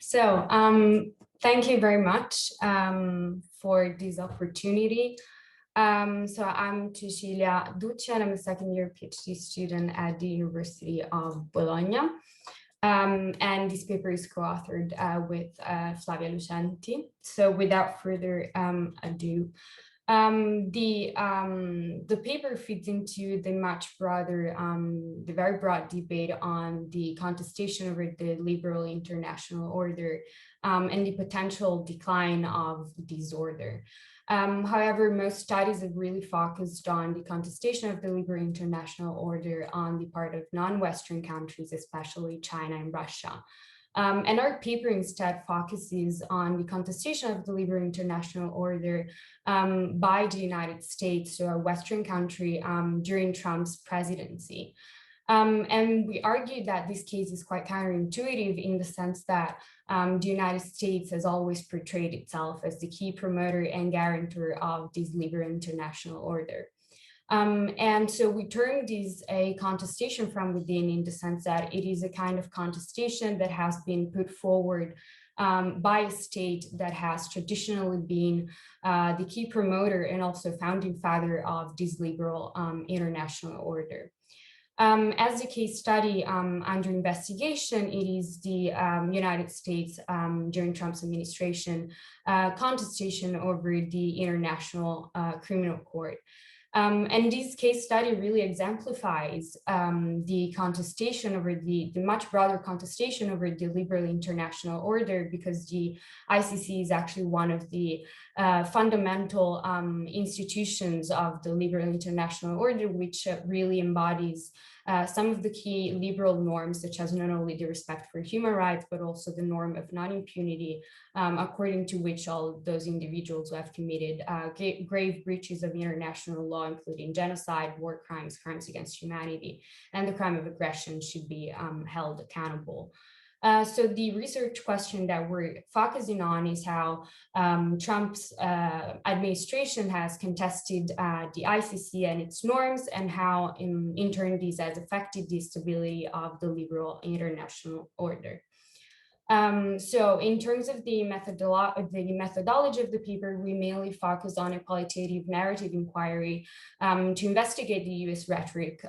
So thank you very much for this opportunity. So I'm Cecilia Ducci, and I'm a second-year PhD student at the University of Bologna. And this paper is co-authored with Flavia Lucenti. So without further ado, the paper fits into the much broader, the very broad debate on the contestation over the liberal international order and the potential decline of this order. However, most studies have really focused on the contestation of the liberal international order on the part of non-Western countries, especially China and Russia. And our paper instead focuses on the contestation of the liberal international order by the United States, so a Western country, during Trump's presidency. And we argue that this case is quite counterintuitive in the sense that the United States has always portrayed itself as the key promoter and guarantor of this liberal international order. And so we term this a contestation from within in the sense that it is a kind of contestation that has been put forward by a state that has traditionally been the key promoter and also founding father of this liberal international order. As a case study under investigation, it is the United States during Trump's administration contestation over the International Criminal Court. And this case study really exemplifies the contestation over the much broader contestation over the liberal international order, because the ICC is actually one of the fundamental institutions of the liberal international order, which really embodies some of the key liberal norms, such as not only the respect for human rights, but also the norm of non-impunity, according to which all those individuals who have committed grave breaches of international law, including genocide, war crimes, crimes against humanity, and the crime of aggression should be held accountable. So the research question that we're focusing on is how Trump's administration has contested the ICC and its norms, and how in turn this has affected the stability of the liberal international order. So in terms of the methodology of the paper, we mainly focus on a qualitative narrative inquiry to investigate the US rhetoric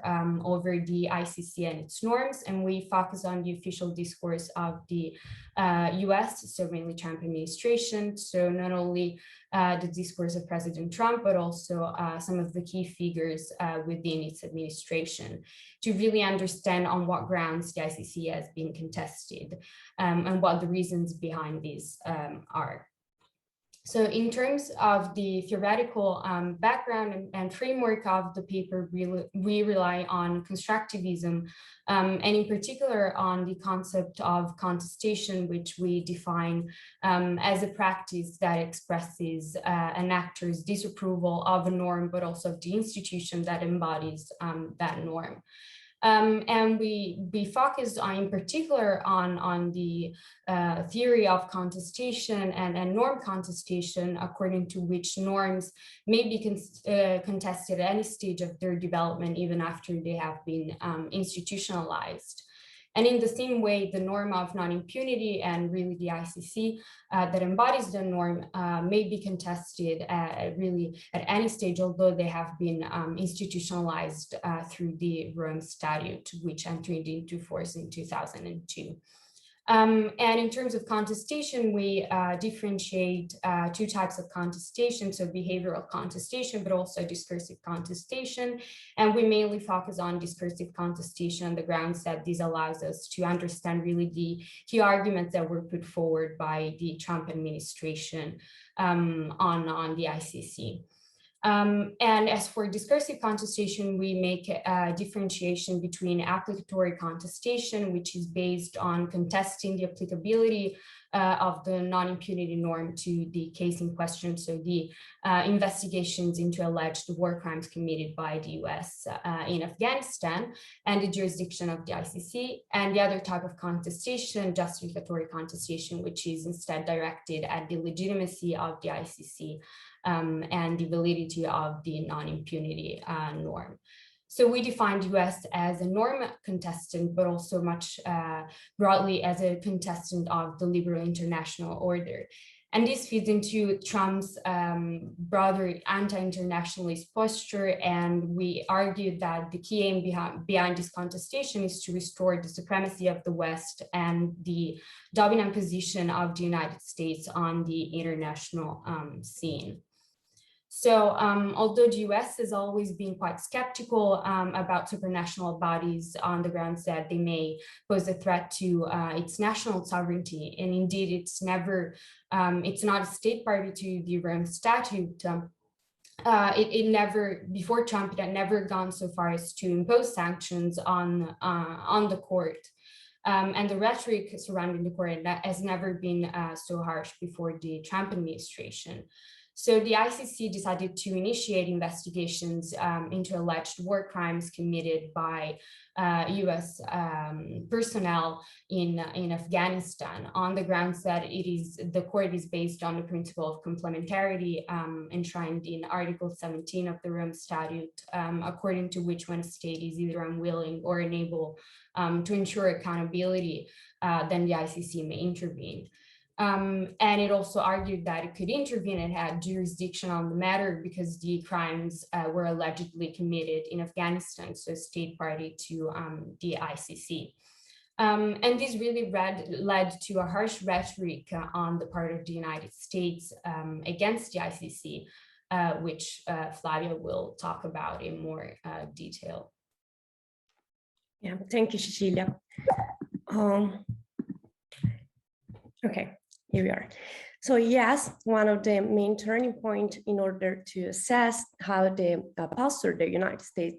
over the ICC and its norms. And we focus on the official discourse of the US, so mainly Trump administration. So not only the discourse of President Trump, but also some of the key figures within its administration, to really understand on what grounds the ICC has been contested and what the reasons behind these are. So in terms of the theoretical background and framework of the paper, we rely on constructivism, and in particular on the concept of contestation, which we define as a practice that expresses an actor's disapproval of a norm, but also of the institution that embodies that norm. And we focus on, in particular on the theory of contestation and norm contestation, according to which norms may be contested at any stage of their development, even after they have been institutionalized. And in the same way, the norm of non-impunity and really the ICC that embodies the norm may be contested really at any stage, although they have been institutionalized through the Rome Statute, which entered into force in 2002. And in terms of contestation, we differentiate two types of contestation, so behavioral contestation, but also discursive contestation. And we mainly focus on discursive contestation on the grounds that this allows us to understand really the key arguments that were put forward by the Trump administration on the ICC. And as for discursive contestation, we make a differentiation between applicatory contestation, which is based on contesting the applicability of the non-impunity norm to the case in question, so the investigations into alleged war crimes committed by the US in Afghanistan and the jurisdiction of the ICC, and the other type of contestation, justificatory contestation, which is instead directed at the legitimacy of the ICC and the validity of the non-impunity norm. So we defined US as a norm contestant, but also much broadly as a contestant of the liberal international order. And this feeds into Trump's broader anti-internationalist posture. And we argued that the key aim behind this contestation is to restore the supremacy of the West and the dominant position of the United States on the international scene. So although the US has always been quite skeptical about supranational bodies on the grounds that they may pose a threat to its national sovereignty, and indeed it's never, it's not a state party to the Rome Statute, it never, before Trump, it had never gone so far as to impose sanctions on the court. And the rhetoric surrounding the court has never been so harsh before the Trump administration. So the ICC decided to initiate investigations into alleged war crimes committed by US personnel in Afghanistan on the grounds that the court is based on the principle of complementarity enshrined in Article 17 of the Rome Statute, according to which when a state is either unwilling or unable to ensure accountability, then the ICC may intervene. And it also argued that it could intervene and had jurisdiction on the matter because the crimes were allegedly committed in Afghanistan, so state party to the ICC. And this really led to a harsh rhetoric on the part of the United States against the ICC, which Flavia will talk about in more detail. Yeah, thank you, Cecilia. Okay. Here we are. So yes, one of the main turning points in order to assess how the posture the United States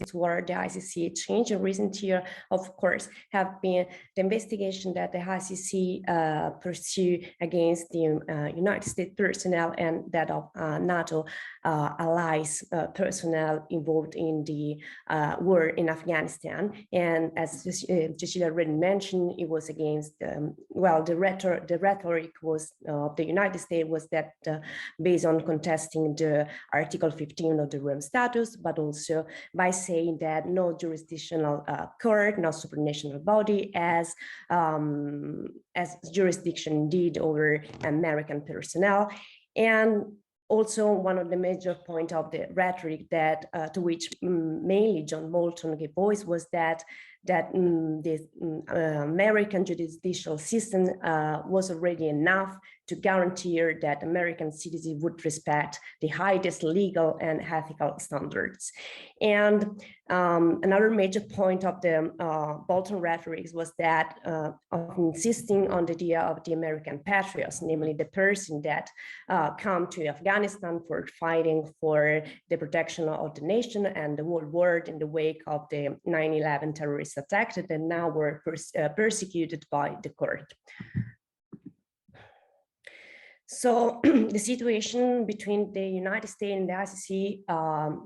toward the ICC changed in recent years, of course, have been the investigation that the ICC pursued against the United States personnel and that of NATO allies personnel involved in the war in Afghanistan. And as Cecilia already mentioned, it was against, well, the rhetoric was the United States was that based on contesting the Article 15 of the Rome Statute, but also by saying that no jurisdictional court, no supranational body as jurisdiction indeed over American personnel. And also one of the major points of the rhetoric that to which mainly John Bolton gave voice was that the American judicial system was already enough to guarantee that American citizens would respect the highest legal and ethical standards. And another major point of the Bolton rhetoric was that of insisting on the idea of the American patriots, namely the person that come to Afghanistan for fighting for the protection of the nation and the whole world in the wake of the 9/11 terrorist attack that now were persecuted by the court. So the situation between the United States and the ICC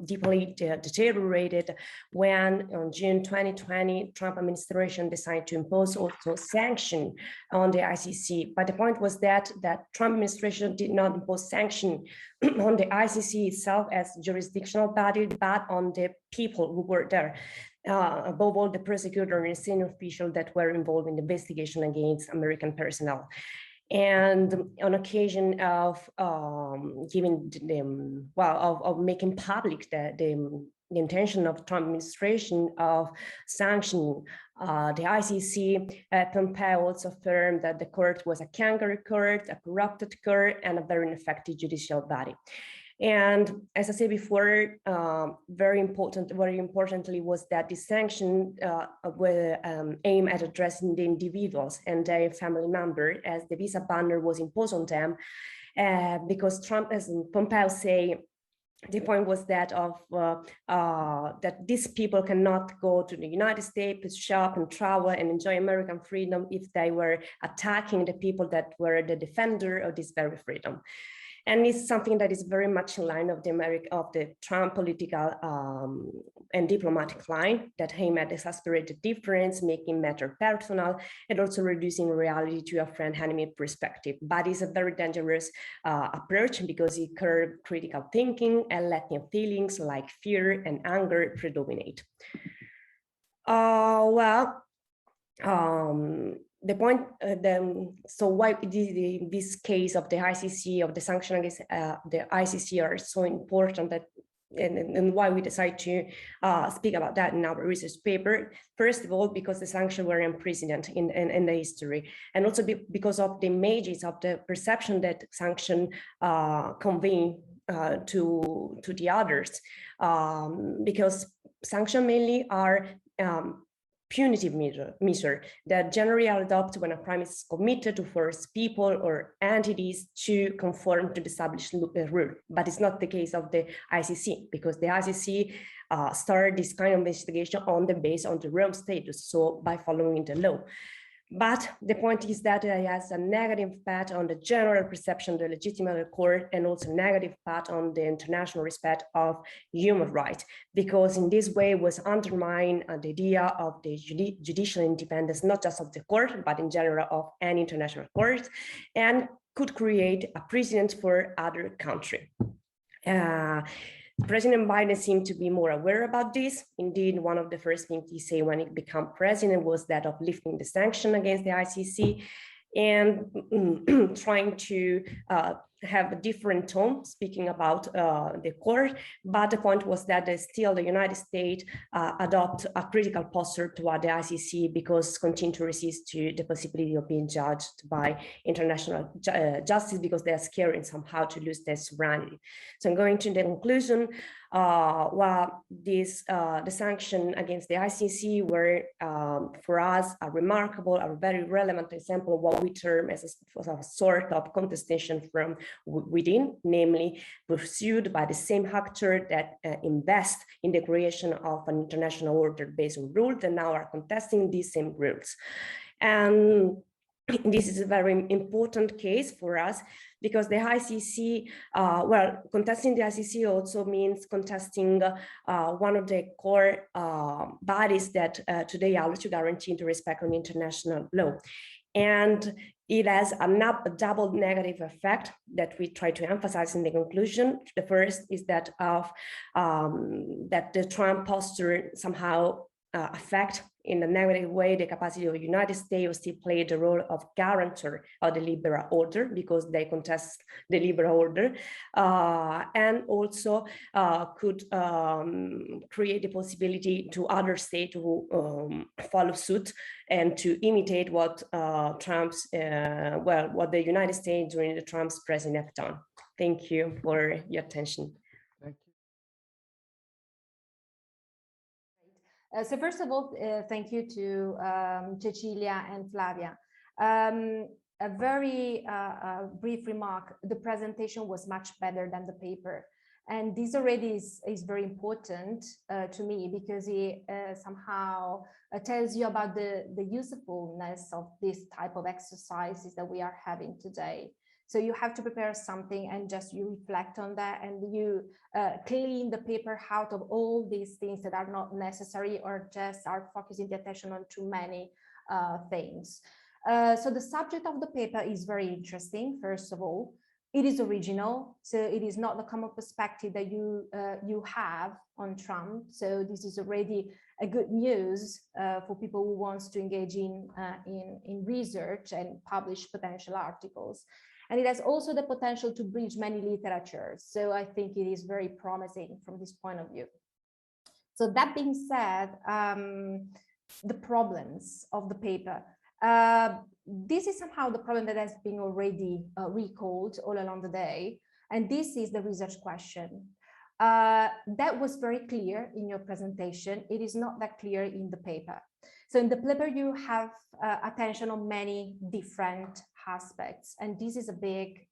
deeply deteriorated when on June 2020, Trump administration decided to impose also sanction on the ICC. But the point was that Trump administration did not impose sanction on the ICC itself as jurisdictional body, but on the people who were there. Above all, the prosecutor and senior officials that were involved in the investigation against American personnel. And on occasion of giving them, well, of making public the intention of Trump administration of sanctioning the ICC, Pompeo also affirmed that the court was a kangaroo court, a corrupted court, and a very ineffective judicial body. And as I said before, very importantly was that the sanction were aimed at addressing the individuals and their family members as the visa ban was imposed on them because Trump, as Pompeo say, the point was that that these people cannot go to the United States, shop and travel and enjoy American freedom if they were attacking the people that were the defender of this very freedom. And it's something that is very much in line of the Trump political and diplomatic line that aim at exasperated difference, making matter personal, and also reducing reality to a friend-enemy perspective. But it's a very dangerous approach because it curbs critical thinking and letting feelings like fear and anger predominate. The point, so why this case of the ICC, of the sanction against the ICC are so important, that and why we decide to speak about that in our research paper. First of all, because the sanctions were unprecedented in the history, and also because of the images of the perception that sanction convey to the others, because sanctions mainly are punitive measure that generally are adopted when a crime is committed to force people or entities to conform to the established rule. But it's not the case of the ICC, because the ICC started this kind of investigation on the base on the Rome status, so by following the law. But the point is that it has a negative impact on the general perception of the legitimate court, and also negative impact on the international respect of human rights, because in this way was undermined the idea of the judicial independence, not just of the court, but in general of any international court, and could create a precedent for other countries. President Biden seemed to be more aware about this. Indeed, one of the first things he said when he became president was that of lifting the sanction against the ICC and trying to have a different tone speaking about the court. But the point was that still the United States adopt a critical posture toward the ICC because continue to resist to the possibility of being judged by international justice, because they are scared somehow to lose their sovereignty. So I'm going to the conclusion. The sanction against the ICC were for us a remarkable, a very relevant example of what we term as a sort of contestation from within, namely pursued by the same actor that invest in the creation of an international order based on rules and now are contesting these same rules. And this is a very important case for us because the ICC, contesting the ICC also means contesting one of the core bodies that today are to guarantee the respect of international law. And it has a double negative effect that we try to emphasize in the conclusion. The first is that that the Trump posture somehow affect in a negative way the capacity of the United States to still play the role of guarantor of the liberal order, because they contest the liberal order, and also could create the possibility to other states to follow suit and to imitate what what the United States during the Trump's presidency have done. Thank you for your attention. So first of all, thank you to Cecilia and Flavia. A very brief remark, the presentation was much better than the paper. And this already is very important to me, because it somehow tells you about the usefulness of this type of exercises that we are having today. So you have to prepare something and just you reflect on that, and you clean the paper out of all these things that are not necessary or just are focusing the attention on too many things. So the subject of the paper is very interesting. First of all, it is original, so it is not the common perspective that you have on Trump. So this is already a good news for people who wants to engage in research and publish potential articles. And it has also the potential to bridge many literatures. So I think it is very promising from this point of view. So that being said, the problems of the paper. This is somehow the problem that has been already recalled all along the day. And this is the research question. That was very clear in your presentation. It is not that clear in the paper. So in the paper, you have attention on many different aspects, and this is a bit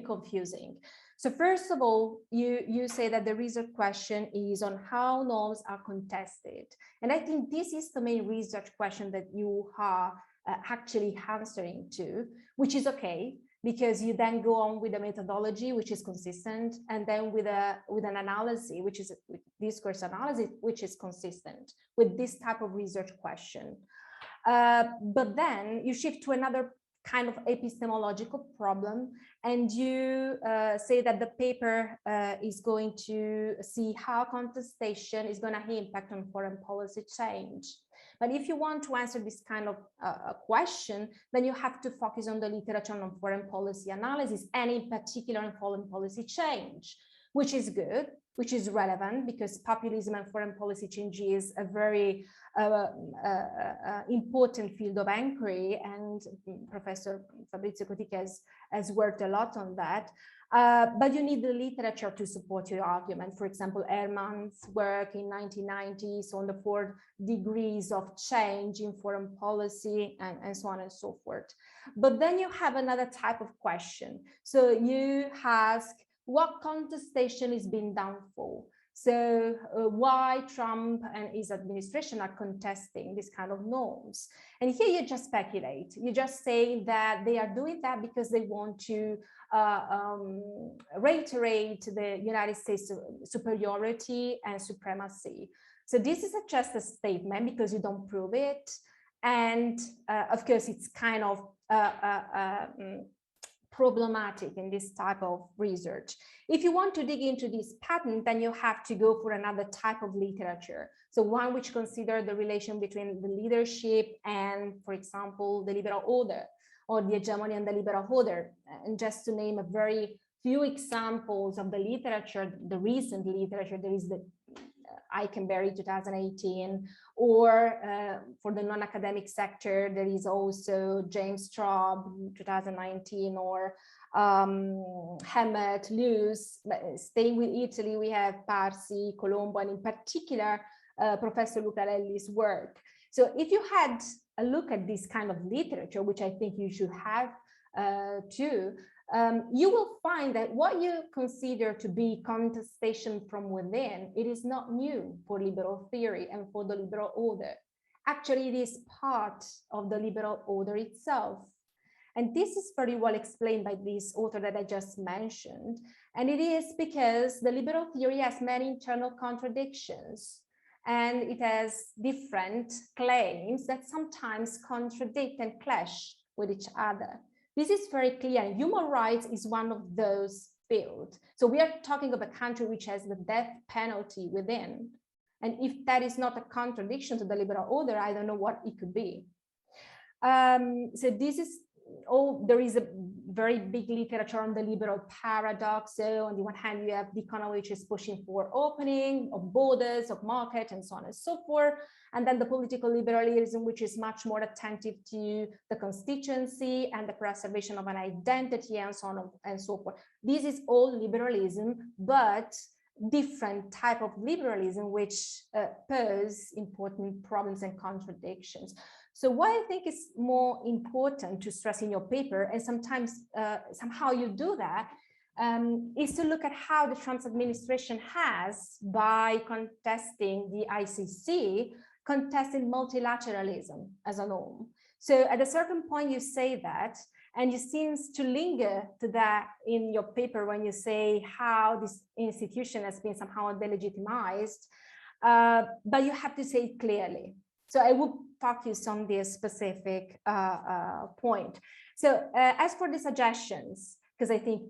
confusing. So first of all, you say that the research question is on how norms are contested. And I think this is the main research question that you are actually answering to, which is okay. because you then go on with a methodology which is consistent, and then with an analysis, which is discourse analysis, which is consistent with this type of research question. But then you shift to another kind of epistemological problem, and you say that the paper is going to see how contestation is going to impact on foreign policy change. But if you want to answer this kind of question, then you have to focus on the literature on foreign policy analysis, and in particular on foreign policy change, which is good, which is relevant, because populism and foreign policy change is a very important field of inquiry, and Professor Fabrizio Cotica has worked a lot on that. But you need the literature to support your argument. For example, Ehrman's work in 1990s on the 4 degrees of change in foreign policy, and so on and so forth. But then you have another type of question. So you ask, what contestation is being done for? So why Trump and his administration are contesting this kind of norms? And here you just speculate. You just say that they are doing that because they want to reiterate the United States superiority and supremacy. So this is just a statement because you don't prove it. And of course, it's kind of problematic in this type of research. If you want to dig into this pattern, then you have to go for another type of literature. So one which considers the relation between the leadership and, for example, the liberal order, or the hegemony and the liberal order. And just to name a very few examples of the literature, the recent literature, there is the Eikenberry 2018, or for the non-academic sector, there is also James Straub 2019, or Hammett, Luce. Staying with Italy, we have Parsi, Colombo, and in particular, Professor Lucarelli's work. So if you had a look at this kind of literature, which I think you should have too, you will find that what you consider to be contestation from within, it is not new for liberal theory and for the liberal order. Actually, it is part of the liberal order itself. And this is very well explained by this author that I just mentioned. And it is because the liberal theory has many internal contradictions, and it has different claims that sometimes contradict and clash with each other. This is very clear, and human rights is one of those fields. So we are talking of a country which has the death penalty within. And if that is not a contradiction to the liberal order, I don't know what it could be. So this is all, there is a very big literature on the liberal paradox. So on the one hand, you have the economy which is pushing for opening of borders, of market, and so on and so forth. And then the political liberalism, which is much more attentive to the constituency and the preservation of an identity, and so on and so forth. This is all liberalism, but different type of liberalism, which pose important problems and contradictions. So what I think is more important to stress in your paper, and sometimes somehow you do that, is to look at how the Trump administration has, by contesting the ICC, contested multilateralism as a norm. So at a certain point you say that, and you seem to linger to that in your paper when you say how this institution has been somehow delegitimized, but you have to say it clearly. So I will focus on this specific point. So as for the suggestions, because I think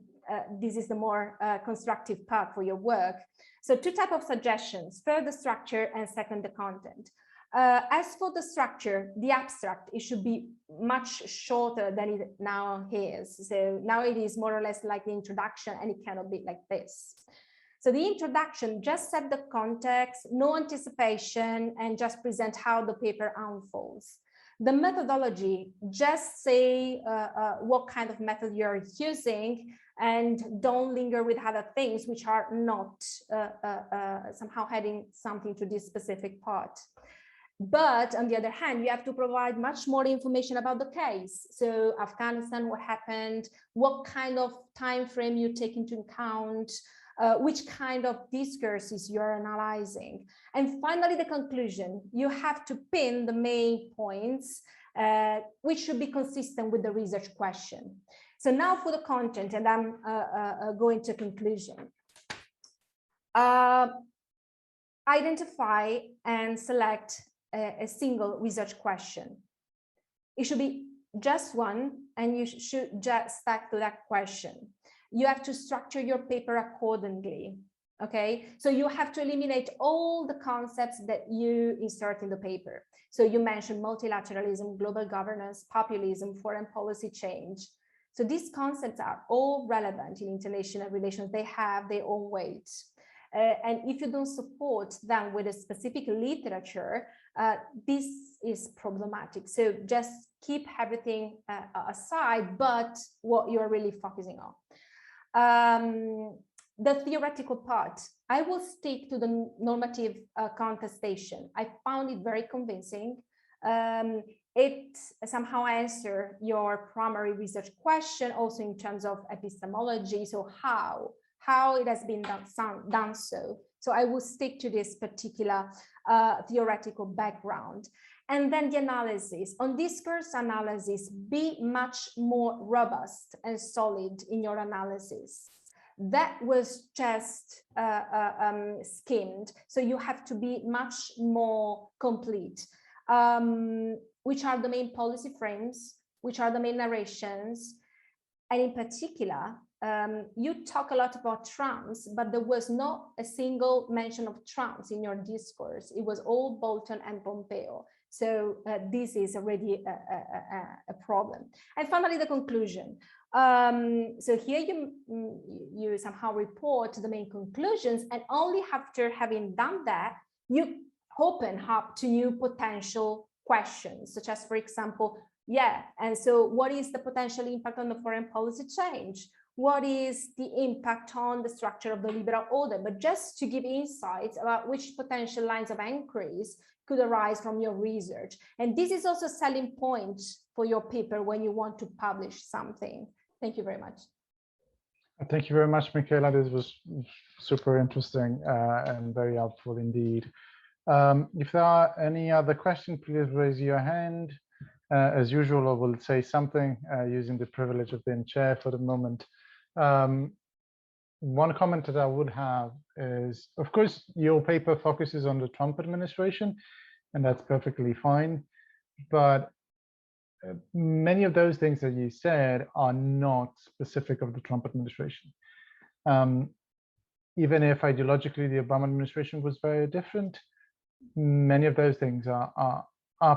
this is the more constructive part for your work. So 2 types of suggestions: first, the structure, and second, the content. As for the structure, the abstract, it should be much shorter than it now is. So now it is more or less like the introduction, and it cannot be like this. So the introduction just set the context, no anticipation, and just present how the paper unfolds. The methodology, just say what kind of method you're using, and don't linger with other things which are not somehow adding something to this specific part. But on the other hand, you have to provide much more information about the case. So Afghanistan, what happened, what kind of time frame you take into account, which kind of discourses you're analyzing. And finally, the conclusion. You have to pin the main points, which should be consistent with the research question. So now for the content, and I'm going to conclusion. Identify and select a single research question. It should be just one, and you should just stick to that question. You have to structure your paper accordingly. Okay, so you have to eliminate all the concepts that you insert in the paper. So you mentioned multilateralism, global governance, populism, foreign policy change. So these concepts are all relevant in international relations. They have their own weight. And if you don't support them with a specific literature, this is problematic. So just keep everything aside, but what you're really focusing on. The theoretical part, I will stick to the normative contestation. I found it very convincing. It somehow answers your primary research question, also in terms of epistemology. So how it has been done so. So I will stick to this particular theoretical background. And then the analysis. On discourse analysis, be much more robust and solid in your analysis. That was just skimmed. So you have to be much more complete. Which are the main policy frames? Which are the main narrations? And in particular, you talk a lot about trans, but there was not a single mention of trans in your discourse. It was all Bolton and Pompeo. So this is already a problem. And finally, the conclusion. So here you somehow report the main conclusions, and only after having done that, you open up to new potential questions, such as, for example, and so what is the potential impact on the foreign policy change? What is the impact on the structure of the liberal order? But just to give insights about which potential lines of inquiries could arise from your research. And this is also a selling point for your paper when you want to publish something. Thank you very much. Thank you very much, Michela. This was super interesting and very helpful indeed. If there are any other questions, please raise your hand. As usual, I will say something using the privilege of being chair for the moment. One comment that I would have is, of course, your paper focuses on the Trump administration, and that's perfectly fine. But many of those things that you said are not specific of the Trump administration. Even if ideologically the Obama administration was very different, many of those things are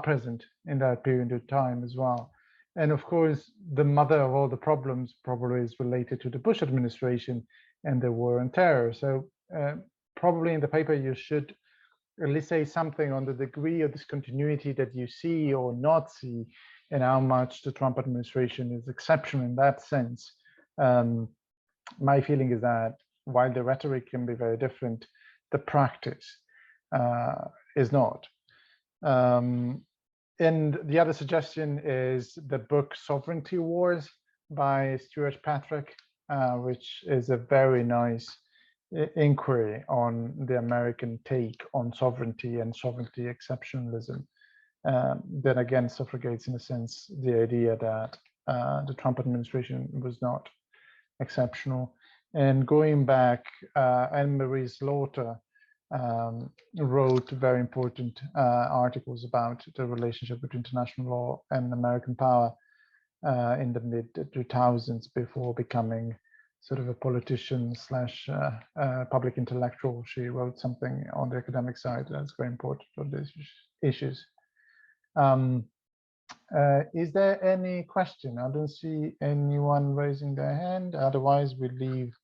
present in that period of time as well. And of course, the mother of all the problems probably is related to the Bush administration and the war on terror. So probably in the paper, you should at least say something on the degree of discontinuity that you see or not see, and how much the Trump administration is exceptional in that sense. My feeling is that while the rhetoric can be very different, the practice is not. And the other suggestion is the book Sovereignty Wars by Stuart Patrick, which is a very nice inquiry on the American take on sovereignty and sovereignty exceptionalism. That again suffragates, in a sense, the idea that the Trump administration was not exceptional. And going back, Anne-Marie Slaughter wrote very important articles about the relationship between international law and American power in the mid-2000s before becoming sort of a politician slash public intellectual. She wrote something on the academic side that's very important on these issues. Is there any question? I don't see anyone raising their hand. Otherwise, we leave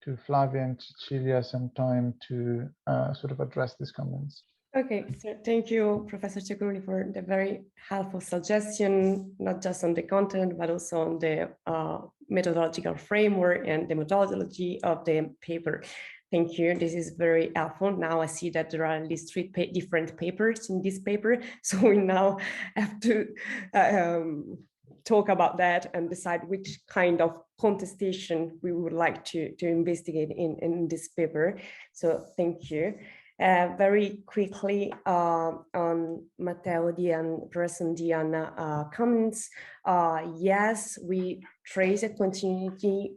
to Flavia and Cecilia some time to sort of address these comments. Okay, so thank you, Professor Ceccorulli, for the very helpful suggestion, not just on the content, but also on the methodological framework and the methodology of the paper. Thank you. This is very helpful. Now I see that there are at least 3 different papers in this paper. So we now have to talk about that and decide which kind of contestation we would like to investigate in this paper. So thank you. Very quickly on Matteo and Professor Diana comments. Yes, we trace a continuity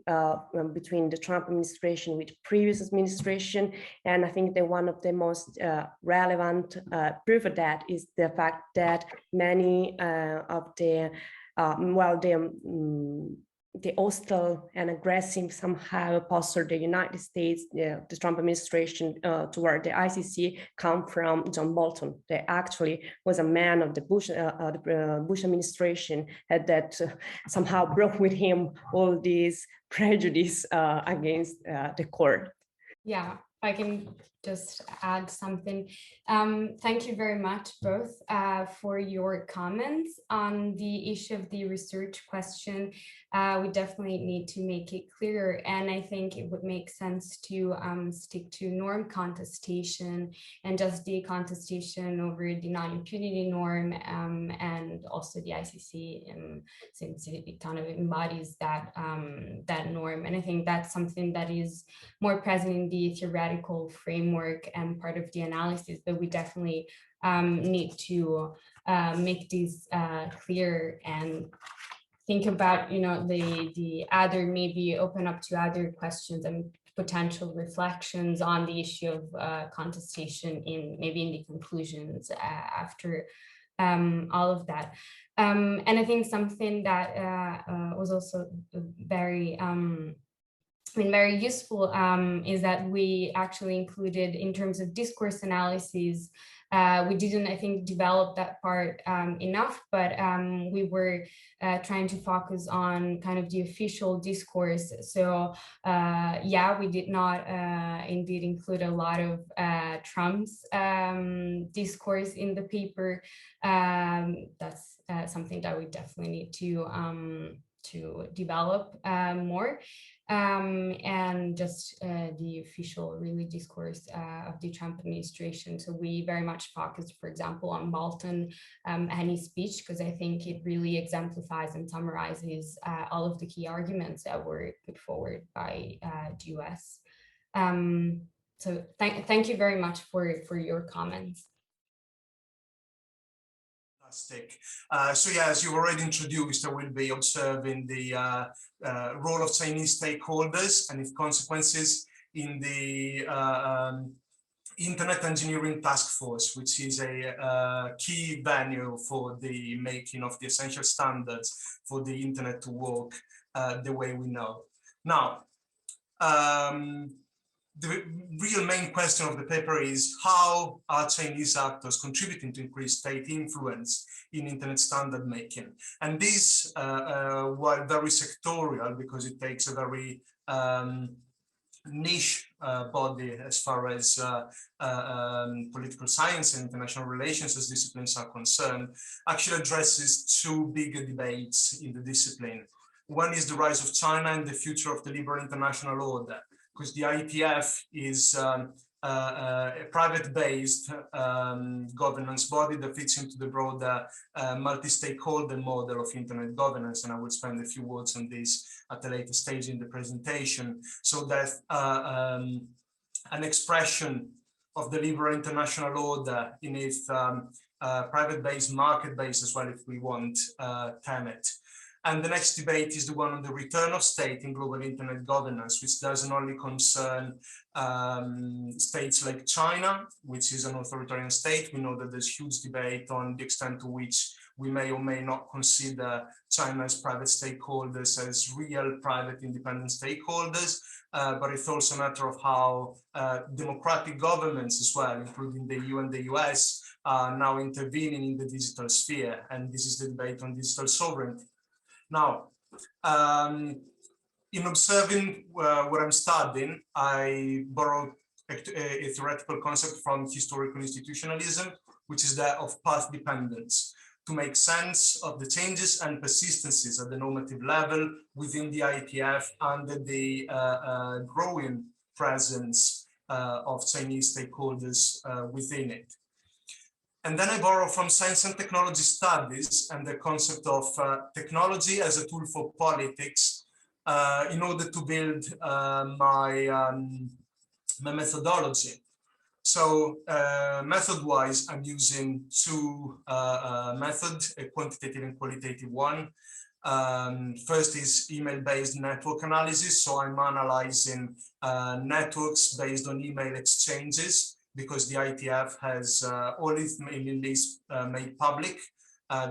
between the Trump administration with previous administration, and I think that one of the most relevant proof of that is the fact that many of the the hostile and aggressive somehow posture the United States, the Trump administration toward the ICC come from John Bolton. That actually was a man of the Bush administration that somehow brought with him all these prejudice against the court. Yeah, I can just add something. Thank you very much both for your comments on the issue of the research question. We definitely need to make it clearer, and I think it would make sense to stick to norm contestation and just the contestation over the non-impunity norm, and also the ICC, since it kind of embodies that that norm. And I think that's something that is more present in the theoretical framework and part of the analysis, but we definitely need to make these clear and think about, you know, the other, maybe open up to other questions and potential reflections on the issue of contestation in maybe in the conclusions after all of that. And I think something that was also very very useful is that we actually included, in terms of discourse analyses, we didn't, I think, develop that part enough, but we were trying to focus on kind of the official discourse. So yeah, we did not indeed include a lot of Trump's discourse in the paper. That's something that we definitely need to develop more. And just the official really discourse of the Trump administration. So we very much focused, for example, on Bolton and his speech, because I think it really exemplifies and summarizes all of the key arguments that were put forward by the US. So thank you very much for your comments. Fantastic. So yeah, as you already introduced, I will be observing the role of Chinese stakeholders and its consequences in the Internet Engineering Task Force, which is a key venue for the making of the essential standards for the Internet to work the way we know. Now, the real main question of the paper is how are Chinese actors contributing to increase state influence in Internet standard making? And this, while very sectorial, because it takes a very niche body as far as political science and international relations as disciplines are concerned, actually addresses two bigger debates in the discipline. One is the rise of China and the future of the liberal international order, because the IETF is a private-based governance body that fits into the broader multi-stakeholder model of internet governance, and I will spend a few words on this at a later stage in the presentation. So that an expression of the liberal international order in its private-based, market-based as well, if we want, tenet. And the next debate is the one on the return of state in global internet governance, which doesn't only concern states like China, which is an authoritarian state. We know that there's huge debate on the extent to which we may or may not consider China's private stakeholders as real private independent stakeholders, but it's also a matter of how democratic governments as well, including the EU and the US, are now intervening in the digital sphere. And this is the debate on digital sovereignty. Now, in observing what I'm studying, I borrowed a theoretical concept from historical institutionalism, which is that of path dependence, to make sense of the changes and persistencies at the normative level within the IETF under the growing presence of Chinese stakeholders within it. And then I borrow from science and technology studies and the concept of technology as a tool for politics in order to build my methodology. So method-wise, I'm using two methods, a quantitative and qualitative one. First is email-based network analysis. So I'm analyzing networks based on email exchanges, because the IETF has all its mailing lists made public.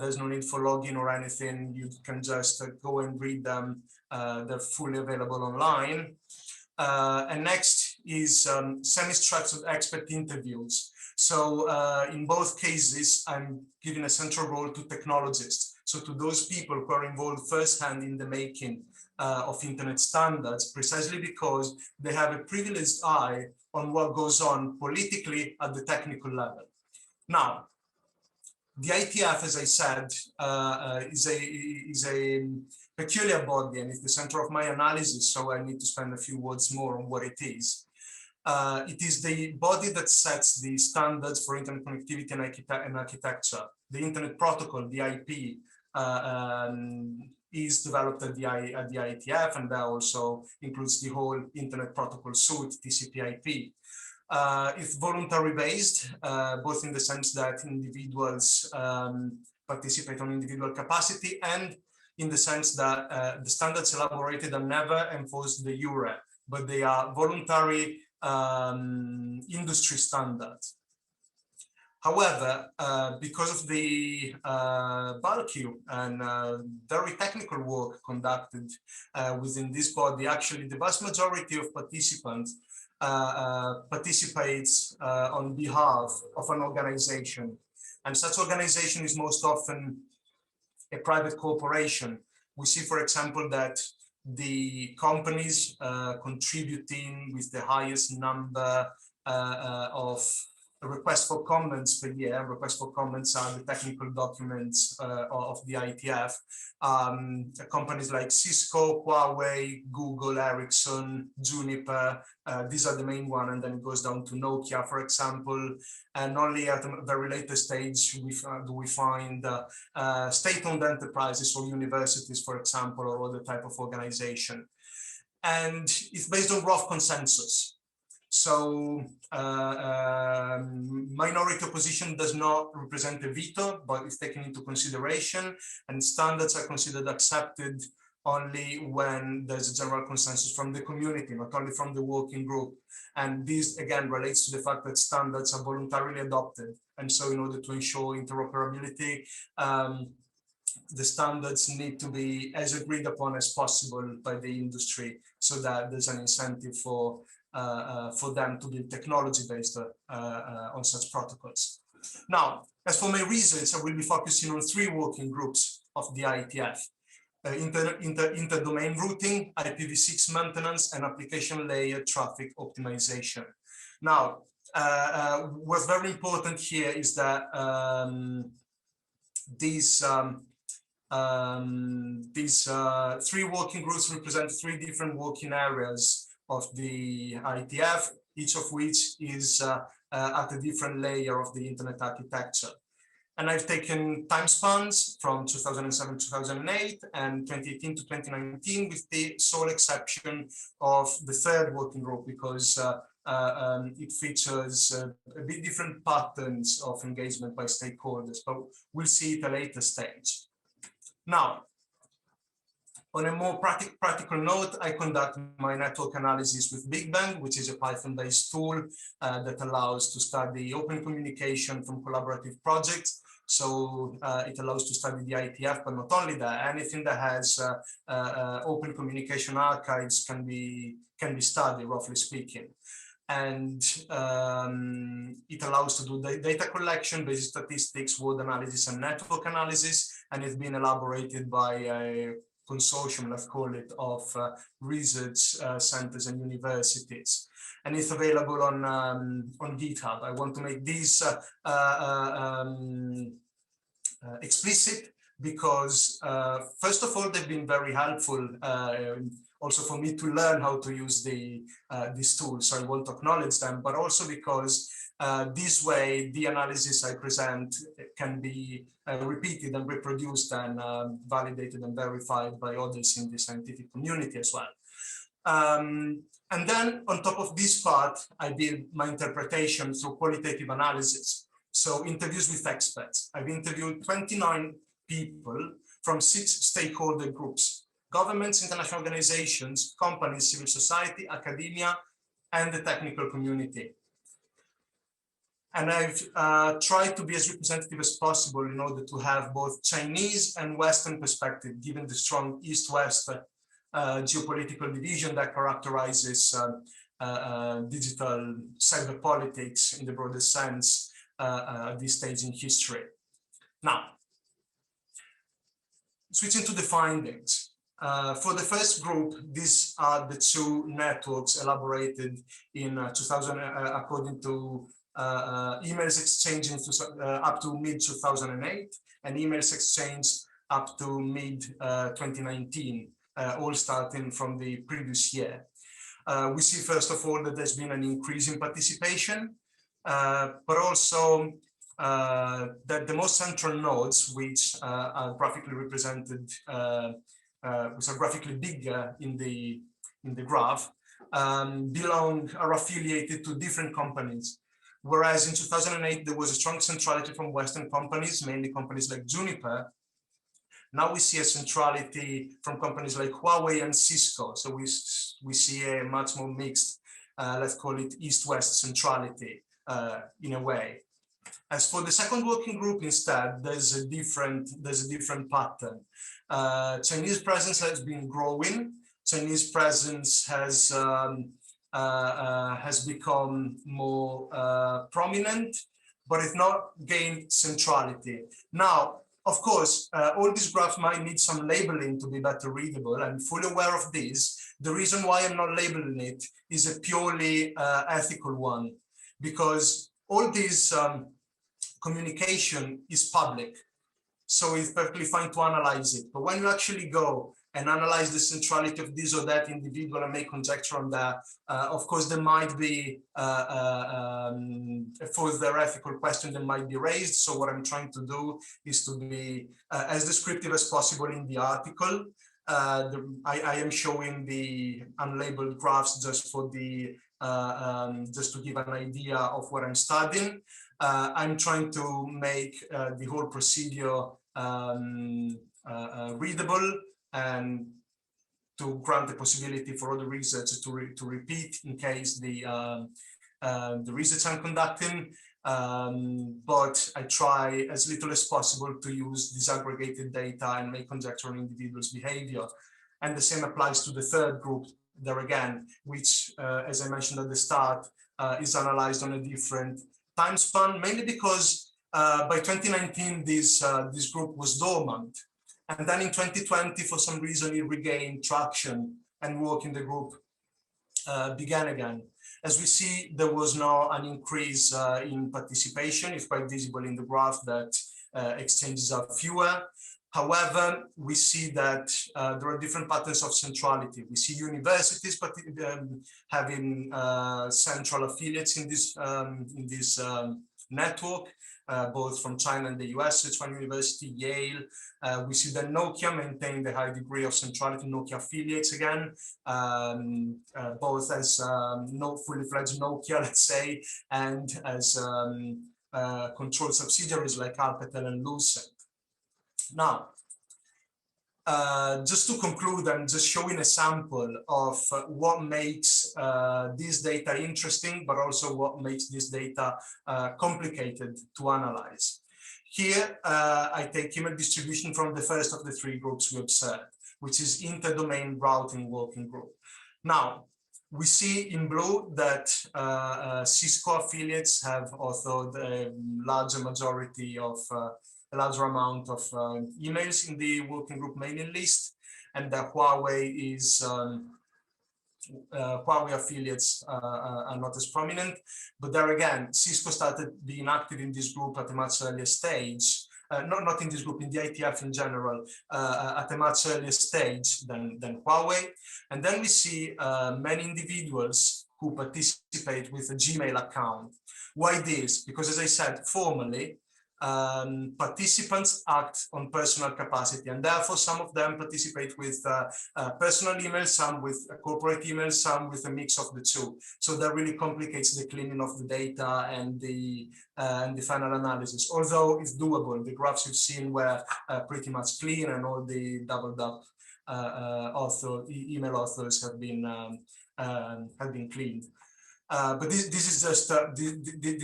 There's no need for login or anything. You can just go and read them. They're fully available online. And next is semi-structured expert interviews. So in both cases, I'm giving a central role to technologists. So to those people who are involved firsthand in the making of internet standards, precisely because they have a privileged eye on what goes on politically at the technical level. Now, the IETF, as I said, is a peculiar body, and it's the center of my analysis, so I need to spend a few words more on what it is. It is the body that sets the standards for internet connectivity and architecture. The internet protocol, the IP, is developed at the IETF, and that also includes the whole internet protocol suite, TCP/IP. It's voluntary based, both in the sense that individuals participate on individual capacity, and in the sense that the standards elaborated are never enforced de jure, but they are voluntary industry standards. However, because of the bulky and very technical work conducted within this body, actually the vast majority of participants participates on behalf of an organization. And such organization is most often a private corporation. We see, for example, that the companies contributing with the highest number of requests for comments per year. Requests for comments are the technical documents of the IETF. Companies like Cisco, Huawei, Google, Ericsson, Juniper, these are the main one, and then it goes down to Nokia, for example. And only at a very later stage do we find state-owned enterprises or universities, for example, or other type of organization. And it's based on rough consensus. So minority opposition does not represent a veto, but it's taken into consideration, and standards are considered accepted only when there's a general consensus from the community, not only from the working group. And this again relates to the fact that standards are voluntarily adopted. And so in order to ensure interoperability, the standards need to be as agreed upon as possible by the industry, so that there's an incentive for them to be technology based on such protocols. Now, as for my research, I will be focusing on three working groups of the IETF: inter-domain routing, IPv6 maintenance, and application layer traffic optimization. Now, what's very important here is that these three working groups represent three different working areas of the IETF, each of which is at a different layer of the internet architecture. And I've taken time spans from 2007 to 2008 and 2018 to 2019, with the sole exception of the third working group, because it features a bit different patterns of engagement by stakeholders, but we'll see at a later stage. Now, on a more practical note, I conduct my network analysis with Big Bang, which is a Python-based tool that allows to study open communication from collaborative projects. So it allows to study the IETF, but not only that, anything that has open communication archives can be studied, roughly speaking. And it allows to do data collection, basic statistics, word analysis, and network analysis. And it's been elaborated by a consortium, let's call it, of research centers and universities. And it's available on GitHub. I want to make this explicit because, first of all, they've been very helpful also for me to learn how to use these tools. So I want to acknowledge them, but also because this way the analysis I present can be repeated and reproduced and validated and verified by others in the scientific community as well. And then on top of this part, I did my interpretation through qualitative analysis. So interviews with experts. I've interviewed 29 people from 6 stakeholder groups: governments, international organizations, companies, civil society, academia, and the technical community. And I've tried to be as representative as possible in order to have both Chinese and Western perspective, given the strong East-West geopolitical division that characterizes digital cyber politics in the broader sense at this stage in history. Now, switching to the findings. For the first group, these are the 2 networks elaborated in 2000 according to emails exchanged up to mid-2008 and emails exchanged up to mid-2019, all starting from the previous year. We see, first of all, that there's been an increase in participation, but also that the most central nodes, which are graphically represented, which are graphically bigger in the graph, are affiliated to different companies. Whereas in 2008, there was a strong centrality from Western companies, mainly companies like Juniper. Now we see a centrality from companies like Huawei and Cisco. So we see a much more mixed, let's call it East-West centrality in a way. As for the second working group, instead, there's a different pattern. Chinese presence has been growing. Chinese presence has become more prominent, but it's not gained centrality. Now, of course, all these graphs might need some labeling to be better readable. I'm fully aware of this. The reason why I'm not labeling it is a purely ethical one, because all this communication is public. So it's perfectly fine to analyze it. But when you actually go and analyze the centrality of this or that individual and make conjecture on that, of course, there might be a further ethical question that might be raised. So what I'm trying to do is to be as descriptive as possible in the article. I am showing the unlabeled graphs just for the just to give an idea of what I'm studying. I'm trying to make the whole procedure readable and to grant the possibility for other researchers to repeat in case the research I'm conducting. But I try as little as possible to use disaggregated data and make conjecture on individuals' behavior. And the same applies to the third group there again, which, as I mentioned at the start, is analyzed on a different time span, mainly because by 2019, this group was dormant. And then in 2020, for some reason, it regained traction and work in the group began again. As we see, there was now an increase in participation. It's quite visible in the graph that exchanges are fewer. However, we see that there are different patterns of centrality. We see universities having central affiliates in this network, both from China and the US, Sichuan University, Yale. We see that Nokia maintained a high degree of centrality, Nokia affiliates again, both as fully fledged Nokia, let's say, and as controlled subsidiaries like Alcatel and Lucent. Now, just to conclude, I'm just showing a sample of what makes this data interesting, but also what makes this data complicated to analyze. Here, I take email distribution from the first of the 3 groups we observed, which is inter-domain routing working group. Now, we see in blue that Cisco affiliates have authored a larger majority of a larger amount of emails in the working group mailing list, and that Huawei is Huawei affiliates are not as prominent. But there again, Cisco started being active in this group at a much earlier stage. Not in this group, in the ITF in general, at a much earlier stage than Huawei. And then we see many individuals who participate with a Gmail account. Why this? Because as I said, formally, participants act on personal capacity, and therefore some of them participate with personal emails, some with corporate emails, some with a mix of the two. So that really complicates the cleaning of the data and the final analysis. Although it's doable, the graphs you've seen were pretty much clean, and all the doubled up email authors have been cleaned. But this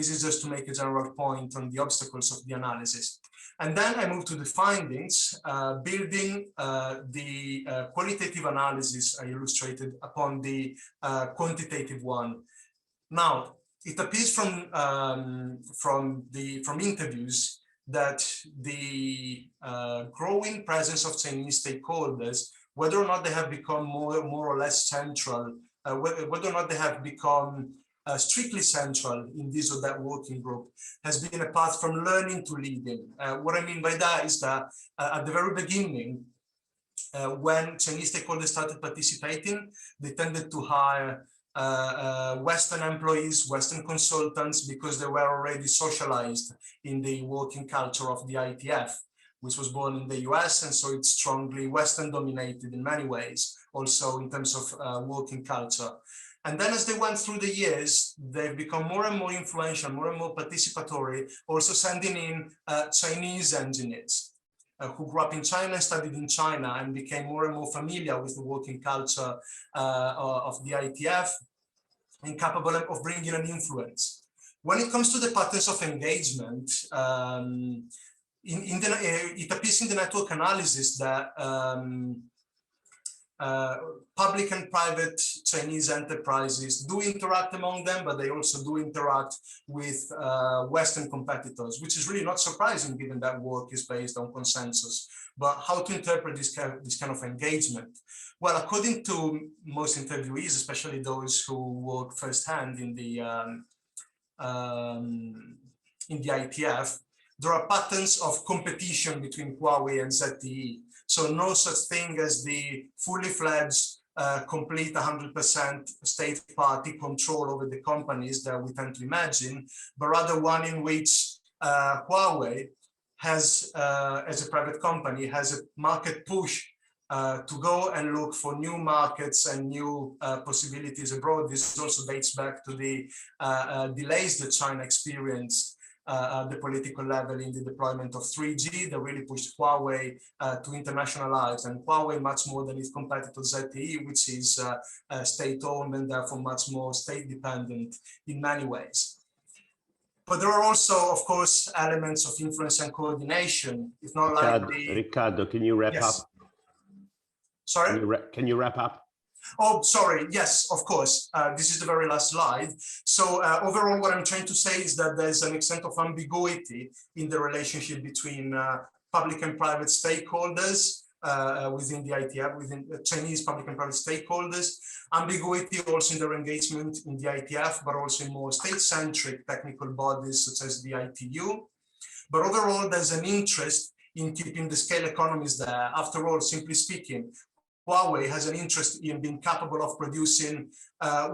is just to make a general point on the obstacles of the analysis. And then I move to the findings, building the qualitative analysis I illustrated upon the quantitative one. Now, it appears from interviews that the growing presence of Chinese stakeholders, whether or not they have become more or less central, whether or not they have become strictly central in this or that working group, has been a path from learning to leading. What I mean by that is that at the very beginning, when Chinese stakeholders started participating, they tended to hire Western employees, Western consultants, because they were already socialized in the working culture of the ITF, which was born in the US, and so it's strongly Western dominated in many ways, also in terms of working culture. And then as they went through the years, they've become more and more influential, more and more participatory, also sending in Chinese engineers who grew up in China and studied in China and became more and more familiar with the working culture of the ITF and capable of bringing an influence. When it comes to the patterns of engagement, it appears in the network analysis that public and private Chinese enterprises do interact among them, but they also do interact with Western competitors, which is really not surprising given that work is based on consensus. But how to interpret this kind of engagement? Well, according to most interviewees, especially those who work firsthand in the ITF, there are patterns of competition between Huawei and ZTE. So no such thing as the fully fledged, complete 100% state party control over the companies that we tend to imagine, but rather one in which Huawei has, as a private company, has a market push to go and look for new markets and new possibilities abroad. This also dates back to the delays that China experienced at the political level in the deployment of 3G that really pushed Huawei to internationalize, and Huawei much more than its competitor ZTE, which is state-owned and therefore much more state-dependent in many ways. But there are also, of course, elements of influence and coordination. It's not like the... Riccardo, can you wrap up? Sorry? Can you wrap up? Oh, sorry. Yes, of course. This is the very last slide. So overall, what I'm trying to say is that there's an extent of ambiguity in the relationship between public and private stakeholders within the ITF, within Chinese public and private stakeholders. Ambiguity also in their engagement in the ITF, but also in more state-centric technical bodies such as the ITU. But overall, there's an interest in keeping the scale economies there. After all, simply speaking, Huawei has an interest in being capable of producing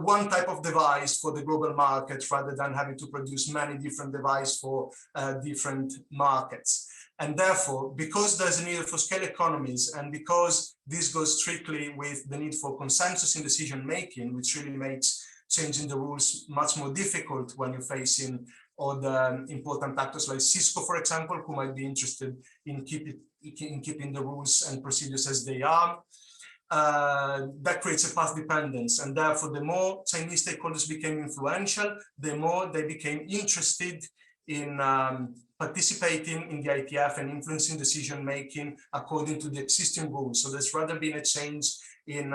one type of device for the global market rather than having to produce many different devices for different markets. And therefore, because there's a need for scale economies, and because this goes strictly with the need for consensus in decision-making, which really makes changing the rules much more difficult when you're facing other important actors like Cisco, for example, who might be interested in keeping the rules and procedures as they are. That creates a path dependence, and therefore the more Chinese stakeholders became influential, the more they became interested in participating in the ITF and influencing decision-making according to the existing rules. So there's rather been a change in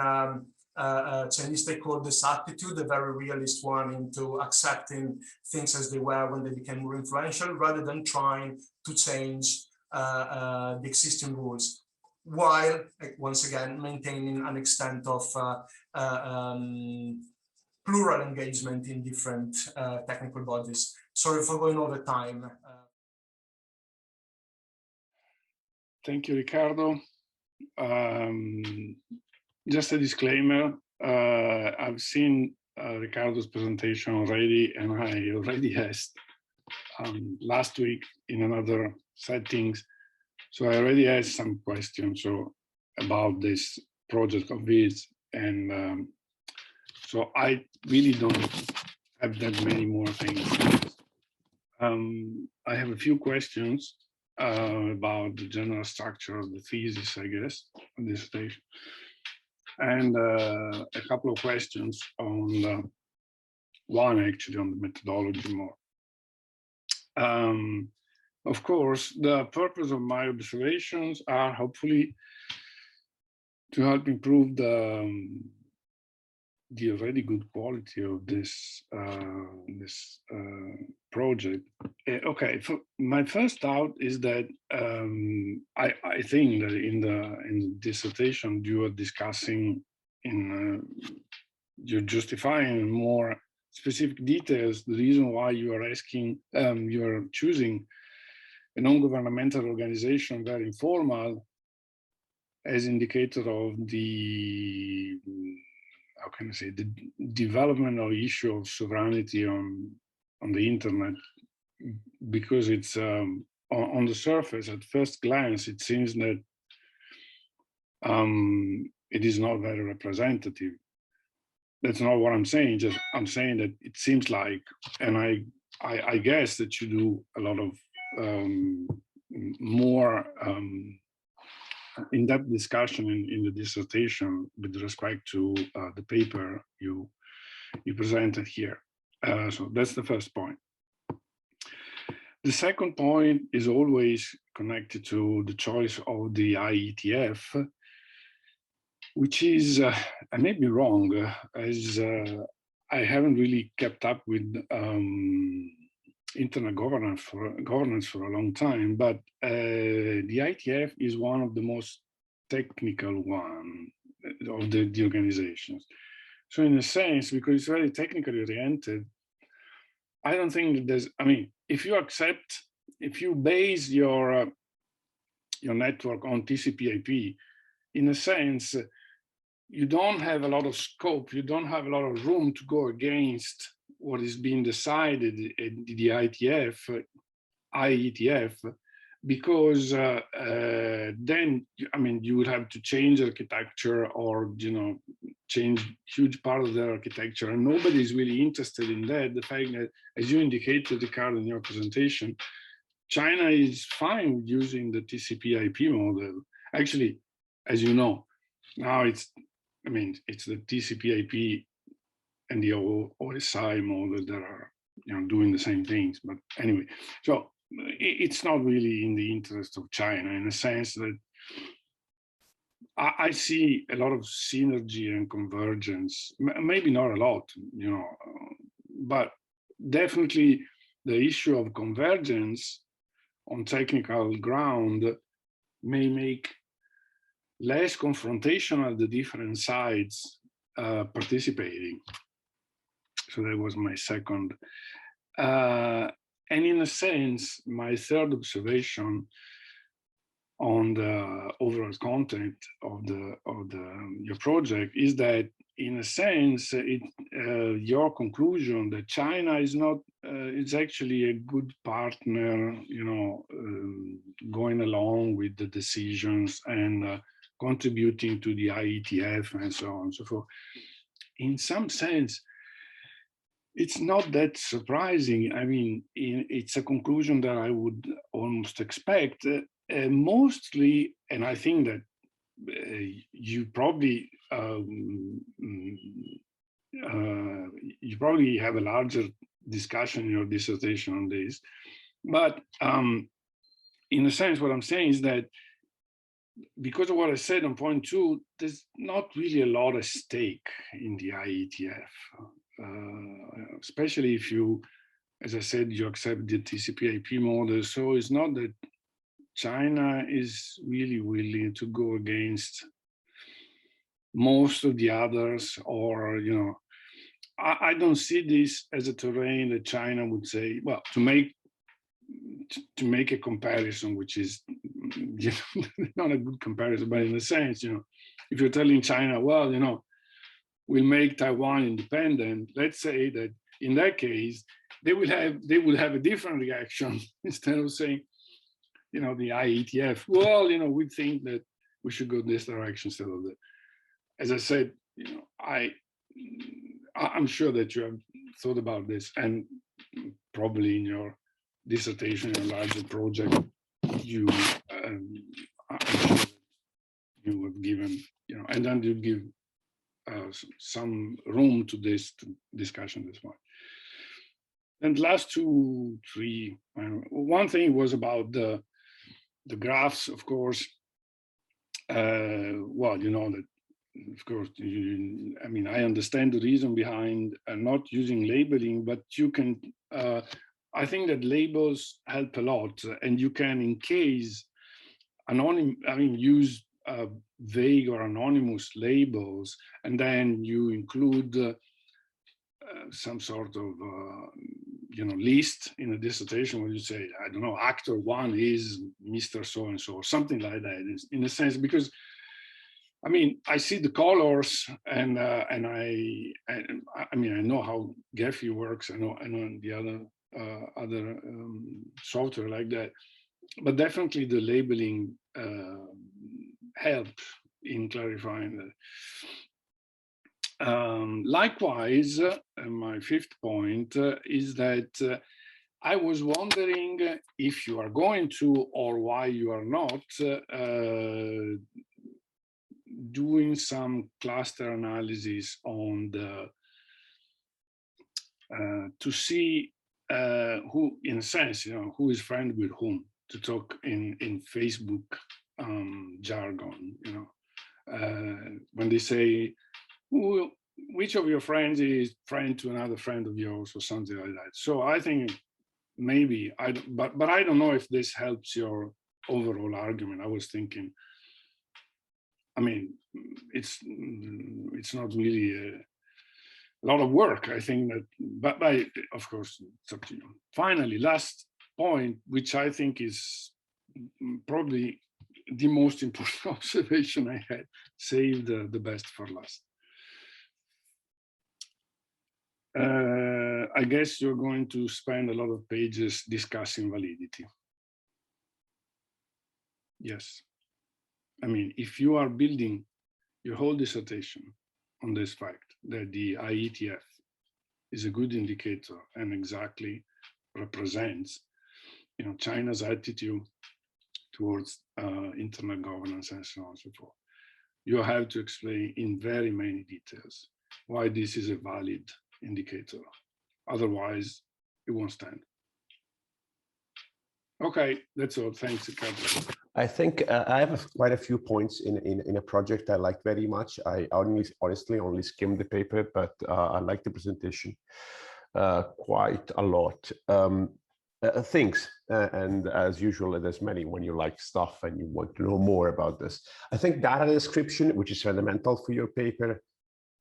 Chinese stakeholders' attitude, a very realist one, into accepting things as they were when they became more influential, rather than trying to change the existing rules, while once again maintaining an extent of plural engagement in different technical bodies. Sorry for going over time. Thank you, Riccardo. Just a disclaimer, I've seen Riccardo's presentation already, and I already asked last week in another settings. So I already had some questions about this project of his, and so I really don't have that many more things. I have a few questions about the general structure of the thesis, I guess, on this stage, and a couple of questions on one actually on the methodology more. Of course, the purpose of my observations are hopefully to help improve the already good quality of this project. Okay, my first doubt is that I think that in the dissertation you are discussing you're justifying in more specific details the reason why you are asking you are choosing a non-governmental organization, very informal, as indicator of the, how can I say, the developmental issue of sovereignty on the internet, because it's on the surface, at first glance, it seems that it is not very representative. That's not what I'm saying. Just I'm saying that it seems like, and I guess that you do a lot of more in-depth discussion in the dissertation with respect to the paper you presented here. So that's the first point. The second point is always connected to the choice of the IETF, which is, I may be wrong, as I haven't really kept up with internet governance for a long time, but the IETF is one of the most technical one of the organizations. So in a sense, because it's very technically oriented, I don't think that there's, I mean, if you base your network on TCP/IP, in a sense, you don't have a lot of scope, you don't have a lot of room to go against what is being decided in the IETF, because then, I mean, you would have to change architecture or, change huge part of the architecture, and nobody is really interested in that. The fact that, as you indicated, Riccardo, in your presentation, China is fine with using the TCP/IP model. Actually, as you know, now it's the TCP/IP and the OSI model that are doing the same things. But anyway, so it's not really in the interest of China, in a sense that I see a lot of synergy and convergence, maybe not a lot, but definitely the issue of convergence on technical ground may make less confrontational the different sides participating. So that was my second. And in a sense, my third observation on the overall content of your project is that, in a sense, your conclusion that China is not is actually a good partner, going along with the decisions and contributing to the IETF and so on and so forth. In some sense, it's not that surprising. I mean, it's a conclusion that I would almost expect. Mostly, and I think that you probably have a larger discussion in your dissertation on this, but in a sense, what I'm saying is that because of what I said on point 2, there's not really a lot at stake in the IETF, especially if you, as I said, you accept the TCP/IP model. So it's not that China is really willing to go against most of the others, or, I don't see this as a terrain that China would say, well, to make a comparison, which is not a good comparison, but in a sense, if you're telling China, well, we'll make Taiwan independent, let's say that in that case, they would have a different reaction instead of saying, you know, the IETF, well, you know, we think that we should go this direction instead of that. As I said, you know, I'm sure that you have thought about this, and probably in your dissertation, your larger project, you I'm sure you have given, you know, and then you give some room to this discussion as well. And the last 2, 3, one thing was about the graphs, of course. Well, you know that, of course, I mean, I understand the reason behind not using labeling, but you can, I think that labels help a lot, and you can, in case, use vague or anonymous labels, and then you include some sort of, you know, list in a dissertation where you say, I don't know, actor 1 is Mr. So-and-so, or something like that, in a sense, because I mean, I see the colors, and I mean, I know how Gephi works. I know the other software like that, but definitely the labeling helps in clarifying that. Likewise, my 5th point is that I was wondering if you are going to, or why you are not, doing some cluster analysis on the to see who, in a sense, you know, who is friend with whom, to talk in Facebook jargon, you know, when they say, which of your friends is friend to another friend of yours, or something like that. So I think maybe but I don't know if this helps your overall argument. I was thinking, I mean, it's not really a lot of work, I think, that, but of course, it's up to you. Finally, last point, which I think is probably the most important observation I had, saved the best for last. I guess you're going to spend a lot of pages discussing validity. Yes. I mean, if you are building your whole dissertation on this fact that the IETF is a good indicator and exactly represents, you know, China's attitude towards internet governance and so on and so forth, you have to explain in very many details why this is a valid indicator. Otherwise, it won't stand. Okay, that's all. Thanks, Riccardo. I think I have quite a few points in a project I like very much. I honestly only skimmed the paper, but I like the presentation quite a lot. Things, and as usual, there's many when you like stuff and you want to know more about this. I think data description, which is fundamental for your paper,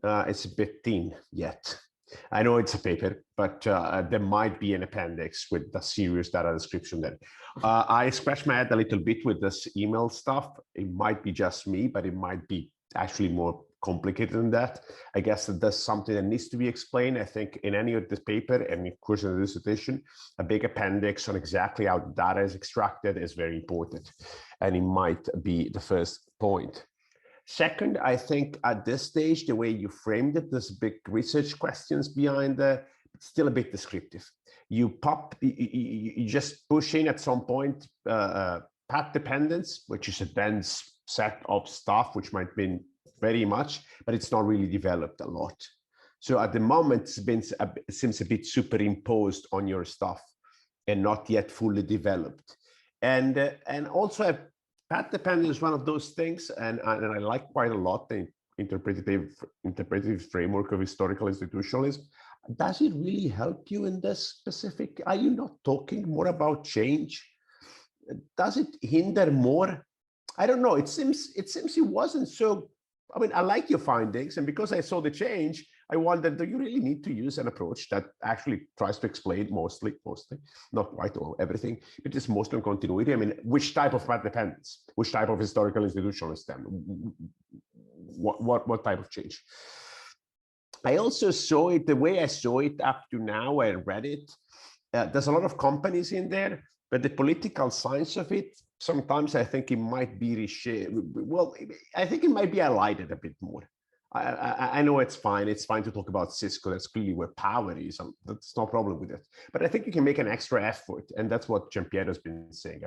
it's a bit thin yet. I know it's a paper, but there might be an appendix with the serious data description then. I scratched my head a little bit with this email stuff. It might be just me, but it might be actually more complicated than that. I guess that there's something that needs to be explained. I think in any of this paper, and of course in the dissertation, a big appendix on exactly how data is extracted is very important. And it might be the first point. Second, I think at this stage, the way you framed it, there's big research questions behind there, but still a bit descriptive. You just push in at some point path dependence, which is a dense set of stuff, which might mean very much, but it's not really developed a lot. So at the moment, it seems a bit superimposed on your stuff and not yet fully developed. And also path dependence is one of those things, and I like quite a lot the interpretative framework of historical institutionalism. Does it really help you in this specific? Are you not talking more about change? Does it hinder more? I don't know. It seems it wasn't so. I mean, I like your findings, and because I saw the change, I wondered, do you really need to use an approach that actually tries to explain mostly, not quite all, everything, but it's mostly on continuity? I mean, which type of path dependence, which type of historical institutionalism, what type of change? I also saw it, the way I saw it up to now, I read it, there's a lot of companies in there, but the political science of it, sometimes I think it might be reshaped. Well, I think it might be highlighted a bit more. I know it's fine. It's fine to talk about Cisco. That's clearly where power is. That's no problem with it. But I think you can make an extra effort. And that's what Giampiero has been saying.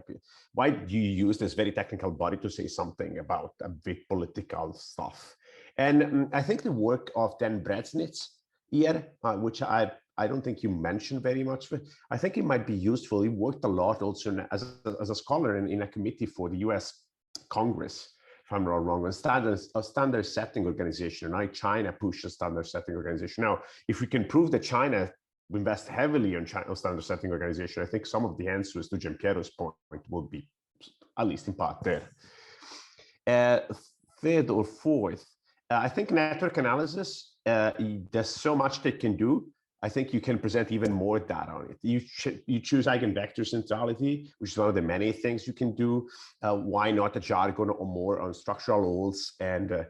Why do you use this very technical body to say something about a big political stuff? And I think the work of Dan Bresnitz here, which I don't think you mentioned very much, but I think it might be useful. He worked a lot also as a scholar in a committee for the US Congress, if I'm not wrong, on standard setting organization. Right? China pushed a standard setting organization. Now, if we can prove that China invest heavily on standard setting organization, I think some of the answers to Giampiero's point will be, at least in part, there. Third or fourth, I think network analysis, there's so much they can do. I think you can present even more data on it. You choose eigenvector centrality, which is one of the many things you can do. Why not a jargon or more on structural rules and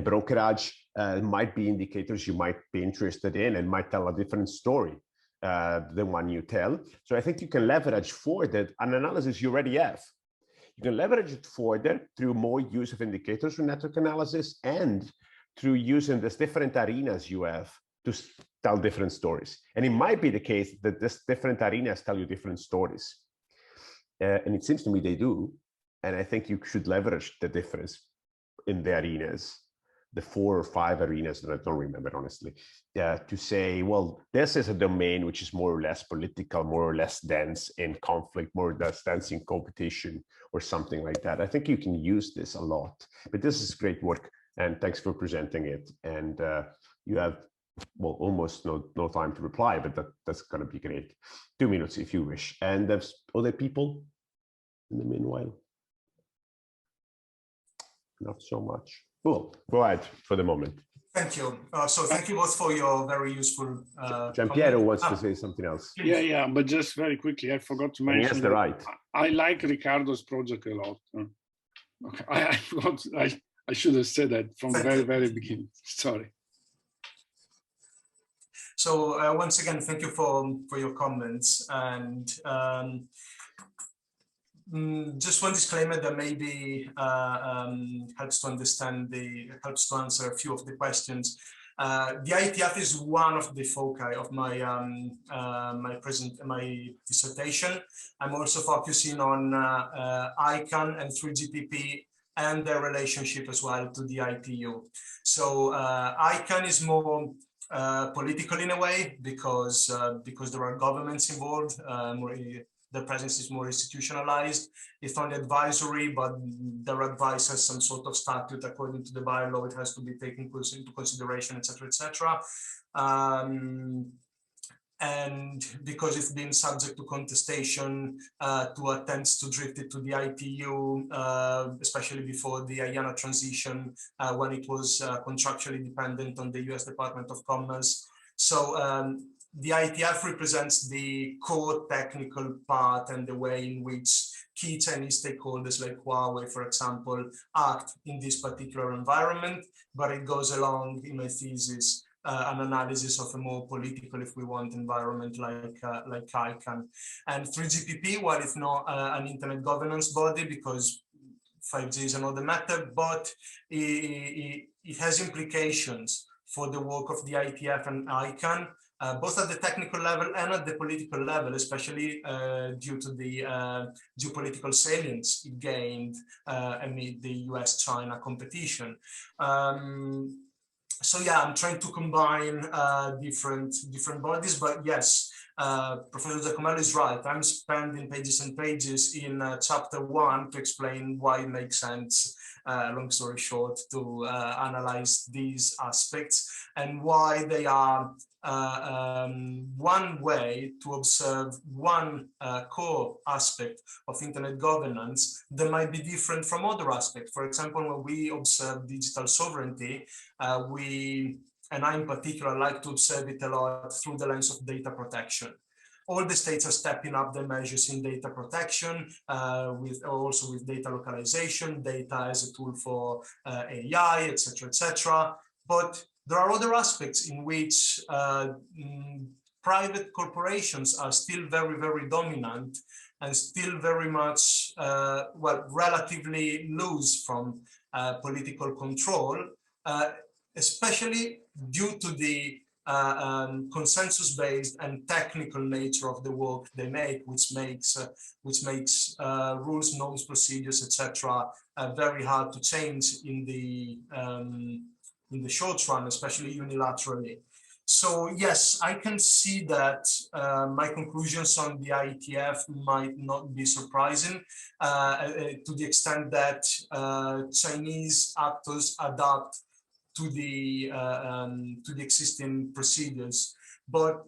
brokerage might be indicators you might be interested in and might tell a different story than one you tell. So I think you can leverage further an analysis you already have. You can leverage it further through more use of indicators for network analysis and through using these different arenas you have to tell different stories. And it might be the case that these different arenas tell you different stories. And it seems to me they do. And I think you should leverage the difference in the arenas, the 4 or 5 arenas that I don't remember, honestly, to say, well, this is a domain which is more or less political, more or less dense in conflict, more or less dense in competition or something like that. I think you can use this a lot, but this is great work. And thanks for presenting it. And you have, well, almost no time to reply, but that's going to be great. 2 minutes if you wish. And there's other people in the meanwhile. Not so much. Cool. Go ahead for the moment. Thank you. So thank you both for your very useful. Giampiero wants to say something else. Yeah, but just very quickly, I forgot to mention. Yes, the right. I like Riccardo's project a lot. Okay, I forgot. I should have said that from the very beginning. Sorry. So once again, thank you for your comments, and just one disclaimer that maybe helps to answer a few of the questions. The IETF is one of the foci of my my dissertation. I'm also focusing on ICANN and 3GPP and their relationship as well to the ITU. So ICANN is more political in a way because there are governments involved. The presence is more institutionalized. It's only advisory, but their advice has some sort of statute according to the bylaw. It has to be taken into consideration, etc., etc. And because it's been subject to contestation, to attempts to drift it to the ITU, especially before the IANA transition, when it was contractually dependent on the US Department of Commerce. So the IETF represents the core technical part and the way in which key Chinese stakeholders like Huawei, for example, act in this particular environment, but it goes along in my thesis an analysis of a more political, if we want, environment like ICANN. And 3GPP, while it's not an internet governance body, because 5G is another matter, but it has implications for the work of the IETF and ICANN, both at the technical level and at the political level, especially due to the geopolitical salience it gained amid the US-China competition. So yeah, I'm trying to combine different bodies, but yes, Professor Giacomello is right. I'm spending pages and pages in chapter 1 to explain why it makes sense, long story short, to analyze these aspects and why they are one way to observe one core aspect of internet governance that might be different from other aspects. For example, when we observe digital sovereignty, and I in particular like to observe it a lot through the lens of data protection. All the states are stepping up their measures in data protection, also with data localization, data as a tool for AI, etc., etc. But there are other aspects in which private corporations are still very, very dominant and still very much, well, relatively loose from political control, especially due to the consensus-based and technical nature of the work they make, which makes rules, norms, procedures, etc., very hard to change in the short run, especially unilaterally. So yes, I can see that my conclusions on the IETF might not be surprising to the extent that Chinese actors adapt to the existing procedures. But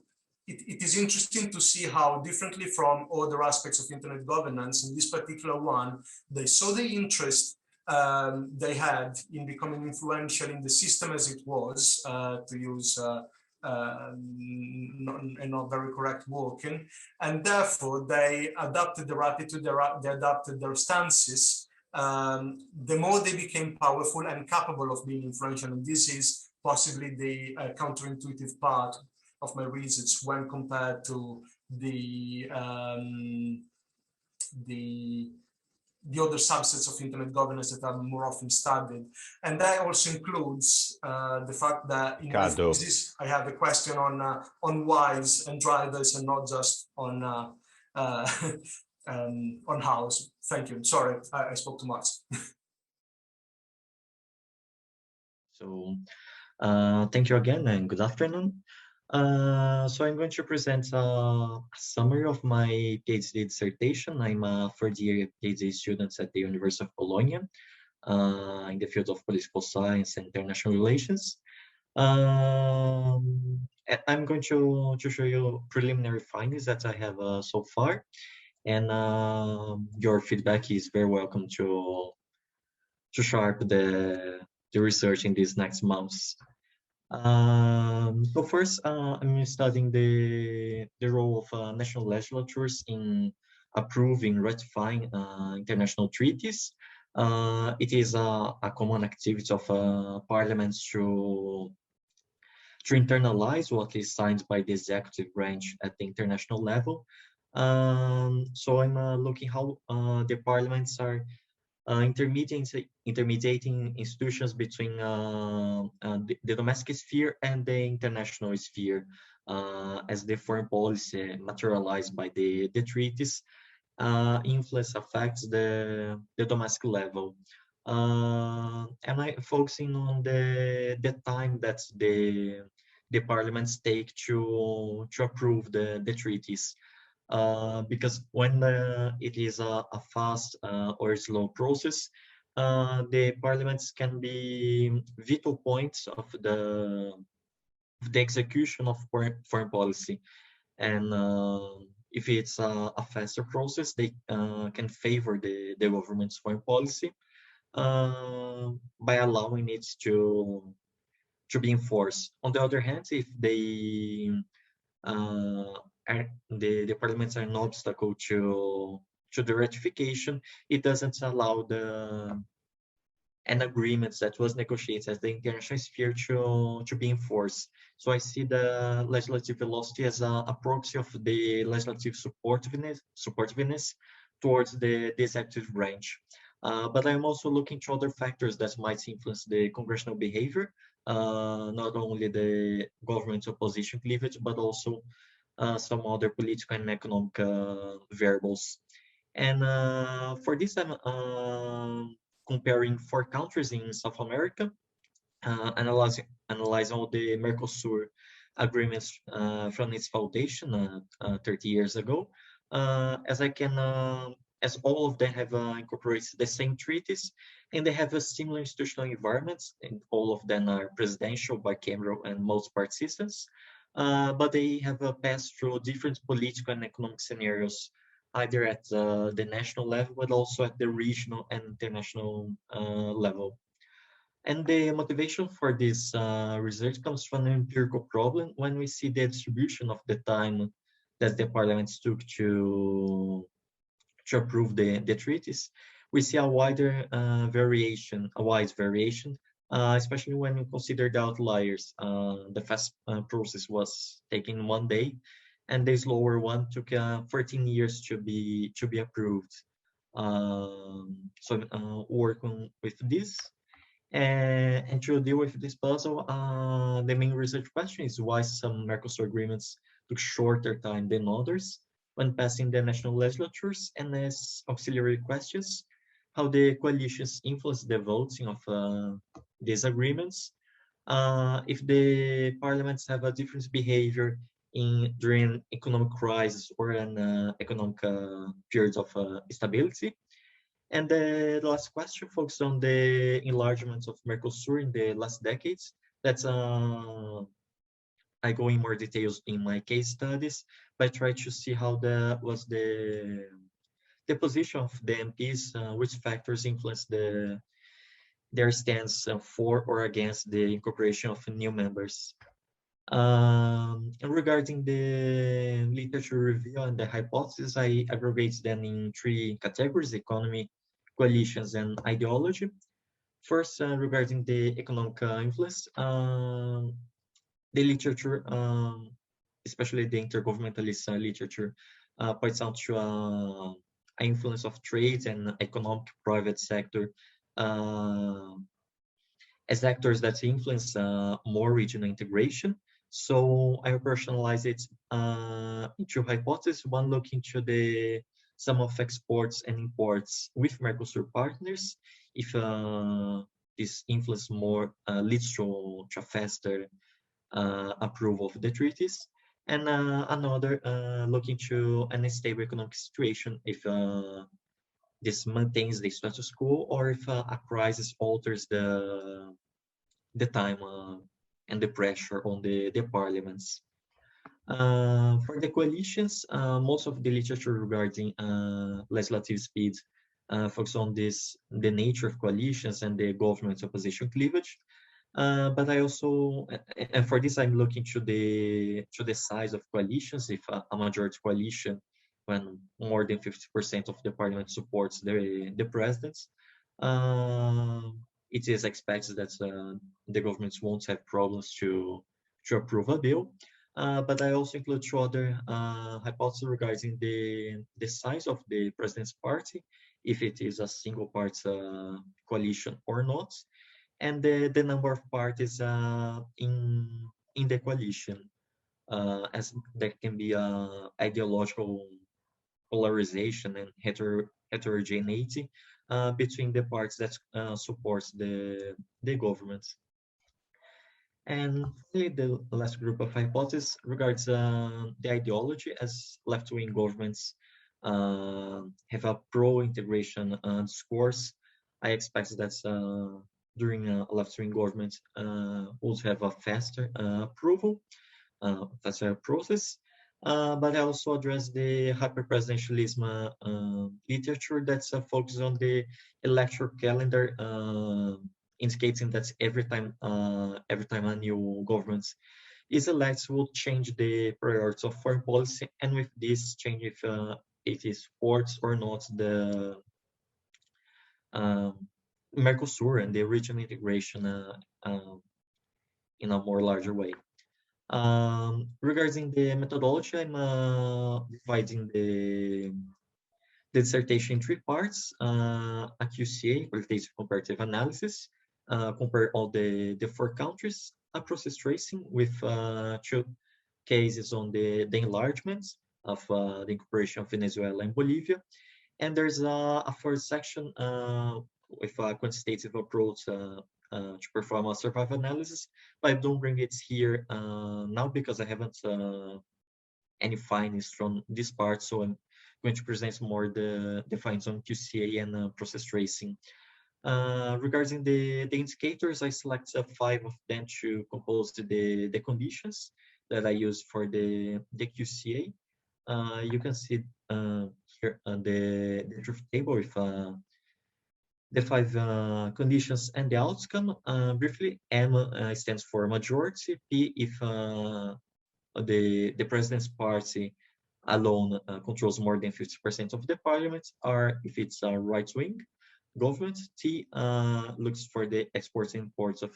it is interesting to see how differently from other aspects of internet governance, in this particular one, they saw the interest they had in becoming influential in the system as it was, to use a not very correct wording, and therefore they adapted their attitude, they adapted their stances. The more they became powerful and capable of being influential, and this is possibly the counterintuitive part of my research when compared to the other subsets of internet governance that are more often studied. And that also includes the fact that in my thesis, I have a question on whys and drivers and not just on hows. Thank you. Sorry, I spoke too much. So thank you again and good afternoon. So I'm going to present a summary of my PhD dissertation. I'm a third-year PhD student at the University of Bologna in the field of political science and international relations. I'm going to show you preliminary findings that I have so far, and your feedback is very welcome to sharp the research in these next months. So first, I'm studying the role of national legislatures in approving, ratifying international treaties. It is a common activity of parliaments to internalize what is signed by the executive branch at the international level. So I'm looking how the parliaments are intermediating institutions between the domestic sphere and the international sphere, as the foreign policy materialized by the treaties influence affects the domestic level. And I'm focusing on the time that the parliaments take to approve the treaties. Because when it is a fast or slow process, the parliaments can be vital points of the execution of foreign policy. And if it's a faster process, they can favor the government's foreign policy by allowing it to be enforced. On the other hand, if they the parliaments are an obstacle to the ratification, it doesn't allow an agreement that was negotiated at the international sphere to be enforced. So I see the legislative velocity as a proxy of the legislative supportiveness towards the executive branch. But I'm also looking to other factors that might influence the congressional behavior, not only the government's opposition cleavage, but also some other political and economic variables. And for this, I'm comparing 4 countries in South America, analyzing all the Mercosur agreements from its foundation 30 years ago, as all of them have incorporated the same treaties, and they have a similar institutional environments, and all of them are presidential, bicameral, and multi-party systems. But they have passed through different political and economic scenarios, either at the national level, but also at the regional and international level. And the motivation for this research comes from an empirical problem when we see the distribution of the time that the parliaments took to approve the treaties. We see a wide variation especially when you consider the outliers. The fast process was taken 1 day, and the slower one took 14 years to be approved. So working with this, and to deal with this puzzle, the main research question is why some Mercosur agreements took shorter time than others when passing the national legislatures, and as auxiliary questions, how the coalitions influence the voting of these agreements, if the parliaments have a different behavior during economic crisis or an economic periods of stability. And the last question focused on the enlargement of Mercosur in the last decades. That's I go in more details in my case studies, but I try to see how the position of the MPs, which factors influence their stance for or against the incorporation of new members. Regarding the literature review and the hypothesis, I aggregate them in 3 categories: economy, coalitions, and ideology. First, regarding the economic influence, the literature, especially the intergovernmentalist literature, points out to influence of trade and economic private sector as actors that influence more regional integration. So I personalize it into hypotheses. One, looking to the sum of exports and imports with Mercosur partners, if this influence more leads to a faster approval of the treaties, and another looking to an unstable economic situation, if this maintains the status quo, or if a crisis alters the time and the pressure on the parliaments. For the coalitions, most of the literature regarding legislative speed focus on the nature of coalitions and the government's opposition cleavage. But I also, and for this, I'm looking to the size of coalitions. If a majority coalition, when more than 50% of the parliament supports the presidents, it is expected that the governments won't have problems to approve a bill. But I also include 2 other hypotheses regarding the size of the president's party, if it is a single party coalition or not, and the number of parties in the coalition, as there can be ideological polarization and heterogeneity between the parties that supports the government. And finally, the last group of hypotheses regards the ideology, as left-wing governments have a pro-integration discourse. I expect that during a left-wing government would have a faster approval, faster process. But I also address the hyper-presidentialism literature that's focused on the electoral calendar, indicating that every time a new government is elected, will change the priorities of foreign policy, and with this change, if it is supports or not the Mercosur and the regional integration in a more larger way. Regarding the methodology, I'm dividing the dissertation in 3 parts: a QCA, qualitative comparative analysis, compare all the 4 countries, a process tracing with 2 cases on the enlargement of the incorporation of Venezuela and Bolivia, and there's a 4th section with a quantitative approach to perform a survival analysis, but I don't bring it here now because I haven't any findings from this part, so I'm going to present more the findings on QCA and process tracing. Regarding the indicators, I select 5 of them to compose the conditions that I use for the QCA. You can see here on the truth table with the 5 conditions and the outcome. Briefly, M stands for majority, P if the president's party alone controls more than 50% of the parliament, R if it's a right wing, government. T looks for the exports and imports of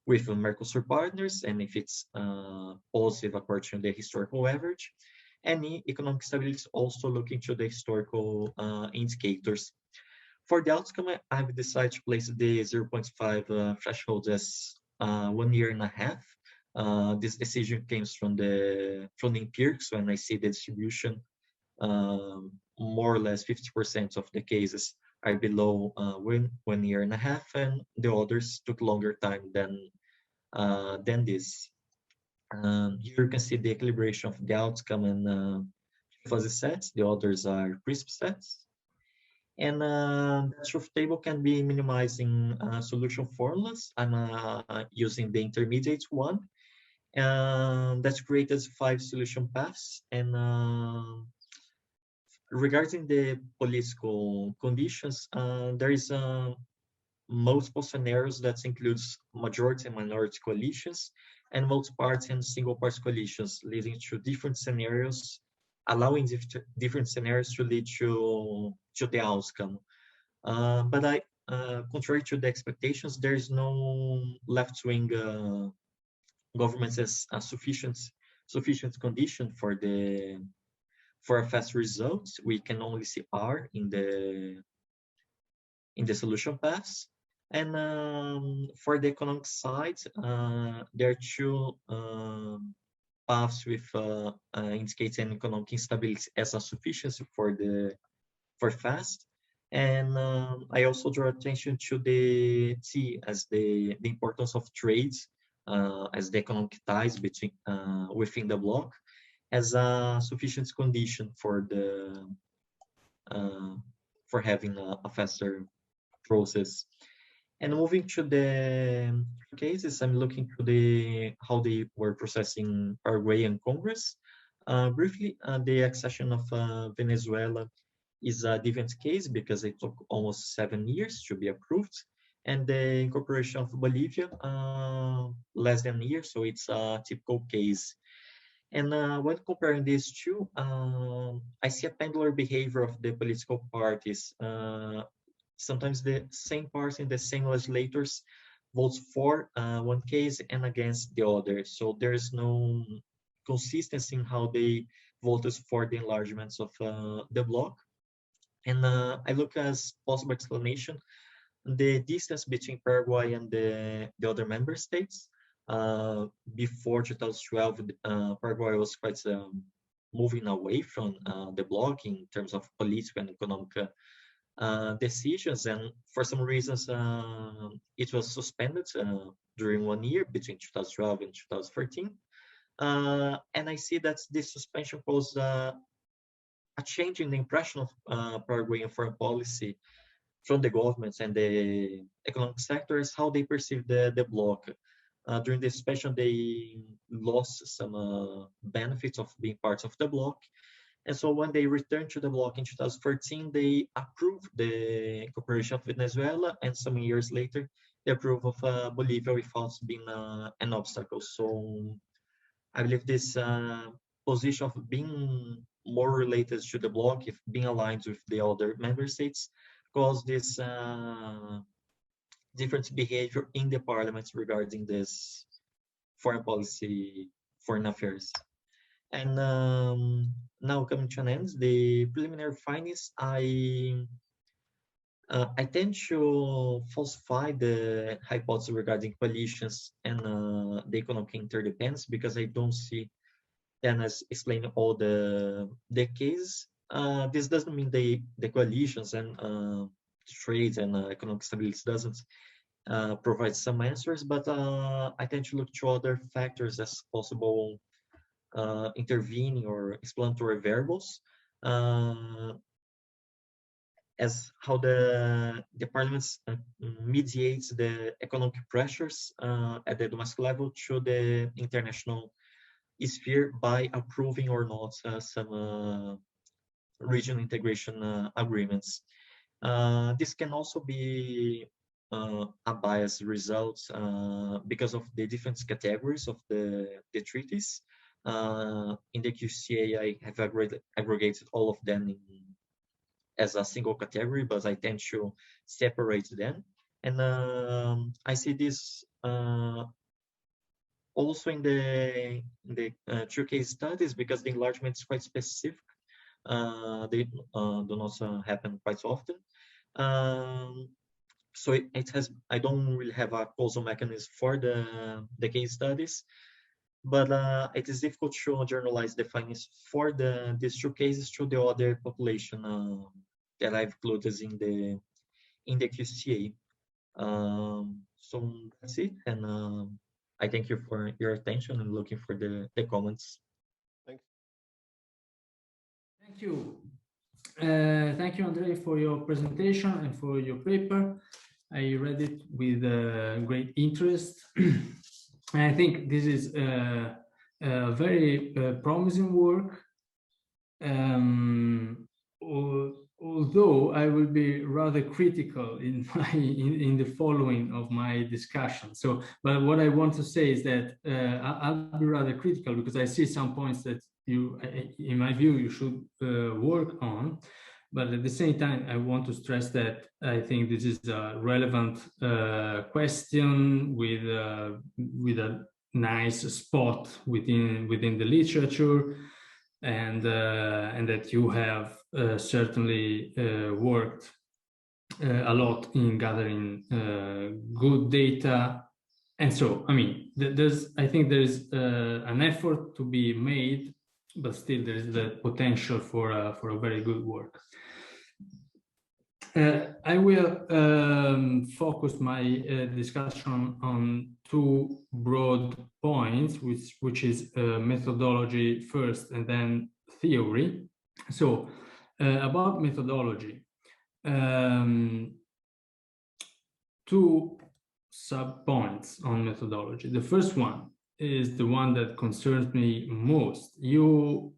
with Mercosur partners, and if it's positive according to the historical average. And economic stability is also looking to the historical indicators. For the outcome, I've decided to place the 0.5 threshold as 1 year and a half. This decision comes from the empirics. When I see the distribution, more or less 50% of the cases are below 1 year and a half, and the others took longer time than this. Here you can see the equilibration of the outcome and fuzzy sets. The others are crisp sets. And the truth table can be minimizing solution formulas. I'm using the intermediate one. That's created 5 solution paths. And regarding the political conditions, there is multiple scenarios that includes majority and minority coalitions, and multi-party and single-party coalitions, leading to different scenarios, allowing different scenarios to lead to the outcome. But contrary to the expectations, there is no left-wing governments as a sufficient condition for a fast result. We can only see R in the solution paths. And for the economic side, there are 2 paths with indicating economic instability as a sufficiency for fast. And I also draw attention to the T as the importance of trades as the economic ties between within the bloc as a sufficient condition for having a faster process. And moving to the cases, I'm looking to how they were processing Paraguayan Congress. Briefly, the accession of Venezuela is a different case because it took almost 7 years to be approved, and the incorporation of Bolivia less than a year, so it's a typical case. And when comparing these 2, I see a pendular behavior of the political parties. Sometimes the same party and the same legislators votes for one case and against the other. So there is no consistency in how they voted for the enlargements of the bloc. And I look as possible explanation the distance between Paraguay and the other member states. Before 2012, Paraguay was quite moving away from the bloc in terms of political and economic decisions, and for some reasons it was suspended during 1 year between 2012 and 2013. And I see that this suspension caused a change in the impression of Paraguayan foreign policy from the governments and the economic sectors, how they perceive the bloc. During the suspension, they lost some benefits of being part of the bloc. And so when they returned to the bloc in 2014, they approved the incorporation of Venezuela, and some years later, the approval of Bolivia without being an obstacle. So I believe this position of being more related to the bloc, if being aligned with the other member states, caused this different behavior in the parliaments regarding this foreign policy, foreign affairs. And now coming to an end, the preliminary findings, I tend to falsify the hypothesis regarding coalitions and the economic interdependence because I don't see them as explaining all the cases. This doesn't mean the coalitions and trade and economic stability doesn't provide some answers, but I tend to look to other factors as possible intervening or explanatory variables, as how the parliaments mediates the economic pressures at the domestic level to the international sphere by approving or not some regional integration agreements. This can also be a biased result because of the different categories of the treaties. In the QCA, I have aggregated all of them as a single category, but I tend to separate them. And I see this also in the two case studies, because the enlargement is quite specific. They do not happen quite often. So it has, I don't really have a causal mechanism for the case studies, but it is difficult to generalize the findings for these two cases to the other population that I've included in the QCA. So that's it, and I thank you for your attention and looking for the comments. Thanks. Thank you. Thank you, André, for your presentation and for your paper. I read it with great interest. And I think this is a very promising work. Although I will be rather critical in the following of my discussion. So, but what I want to say is that I'll be rather critical because I see some points that you, in my view, you should work on. But at the same time, I want to stress that I think this is a relevant question with a nice spot within the literature, and that you have certainly worked a lot in gathering good data. And so, I mean, I think there is an effort to be made, but still there is the potential for a very good work. I will focus my discussion on two broad points, which is methodology first and then theory. So about methodology, two sub-points on methodology. The first one is the one that concerns me most. You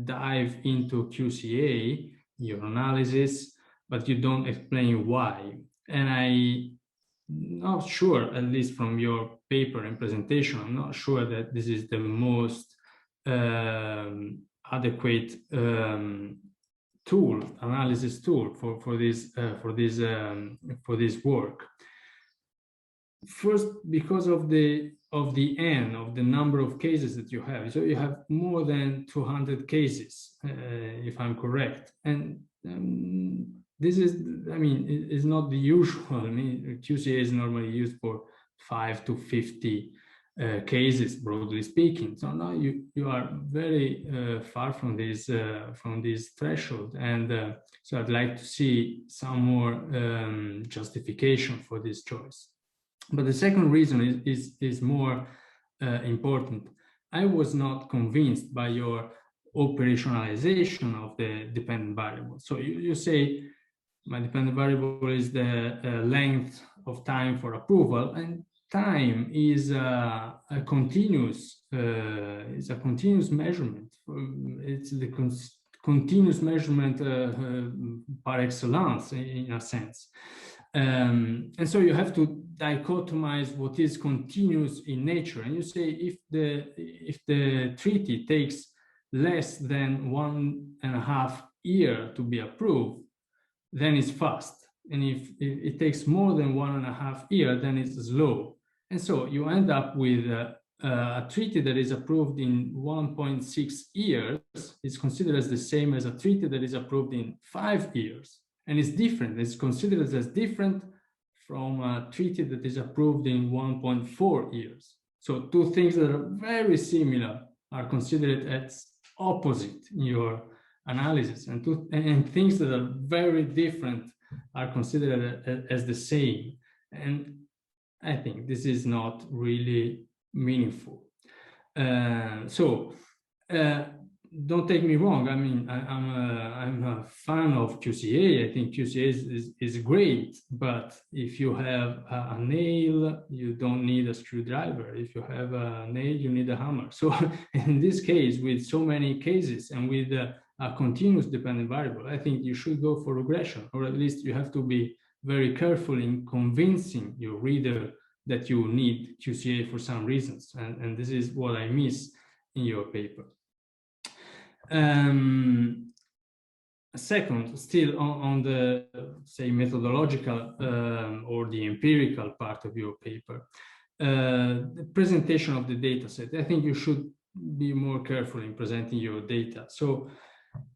dive into QCA, your analysis, but you don't explain why. And I'm not sure, at least from your paper and presentation, I'm not sure that this is the most adequate analysis tool for this work. First, because of the number of cases that you have. So you have more than 200 cases, if I'm correct. And this is, I mean, it's not the usual. I mean, QCA is normally used for 5 to 50 cases, broadly speaking. So now you are very far from this threshold. And so I'd like to see some more justification for this choice. But the second reason is more important. I was not convinced by your operationalization of the dependent variable. So you say my dependent variable is the length of time for approval, and time is a continuous measurement. It's the continuous measurement par excellence in a sense. And so you have to dichotomize what is continuous in nature. And you say if the treaty takes less than 1.5 years to be approved, then it's fast. And if it takes more than 1.5 years, then it's slow. And so you end up with a treaty that is approved in 1.6 years. It's considered as the same as a treaty that is approved in 5 years. And it's different. It's considered as different from a treaty that is approved in 1.4 years. So two things that are very similar are considered as opposite in your analysis, and things that are very different are considered as the same. And I think this is not really meaningful. Don't take me wrong. I mean, I'm a fan of QCA. I think QCA is great, but if you have a nail, you don't need a screwdriver. If you have a nail, you need a hammer. So in this case, with so many cases and with a continuous dependent variable, I think you should go for regression, or at least you have to be very careful in convincing your reader that you need QCA for some reasons. And this is what I miss in your paper. Second, still on the, say, methodological or the empirical part of your paper, the presentation of the data set. I think you should be more careful in presenting your data. So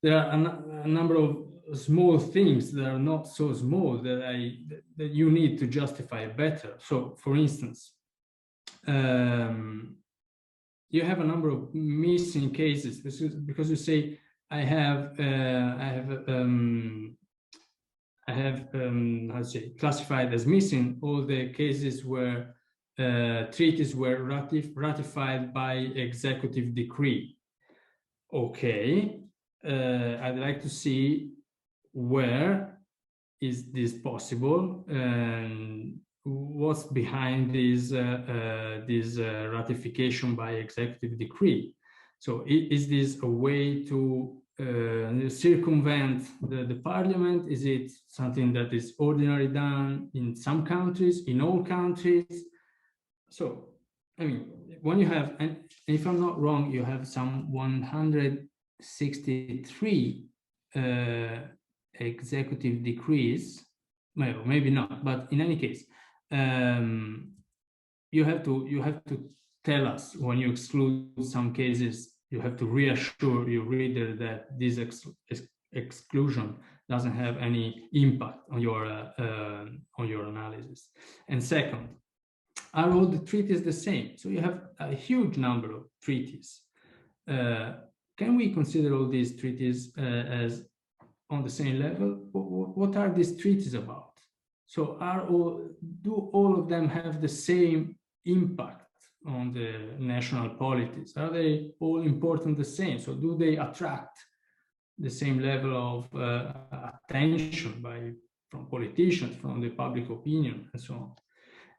there are a number of small things that are not so small that you need to justify better. So, for instance, you have a number of missing cases because you say I have how to say, classified as missing all the cases where treaties were ratified by executive decree. Okay, I'd like to see where is this possible and what's behind this ratification by executive decree. So is this a way to circumvent the parliament? Is it something that is ordinarily done in some countries, in all countries? So, I mean, when you have, and if I'm not wrong, you have some 163 executive decrees, well, maybe not, but in any case, you have to tell us when you exclude some cases. You have to reassure your reader that this exclusion doesn't have any impact on your analysis. And second, are all the treaties the same? So you have a huge number of treaties. Can we consider all these treaties as on the same level? What are these treaties about? So do all of them have the same impact on the national polities? Are they all important the same? So do they attract the same level of attention from politicians, from the public opinion, and so on?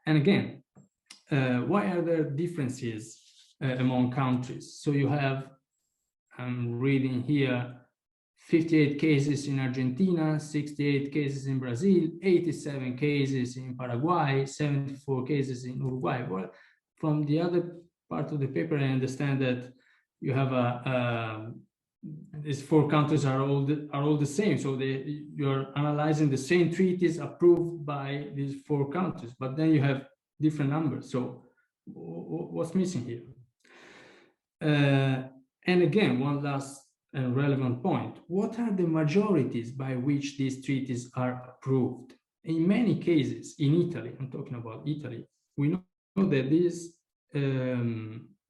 And again, why are there differences among countries? So you have, I'm reading here, 58 cases in Argentina, 68 cases in Brazil, 87 cases in Paraguay, 74 cases in Uruguay. Well, from the other part of the paper, I understand that you have these 4 countries are all the same. So you're analyzing the same treaties approved by these 4 countries, but then you have different numbers. So what's missing here? And again, one last and relevant point. What are the majorities by which these treaties are approved? In many cases, in Italy, I'm talking about Italy, we know that these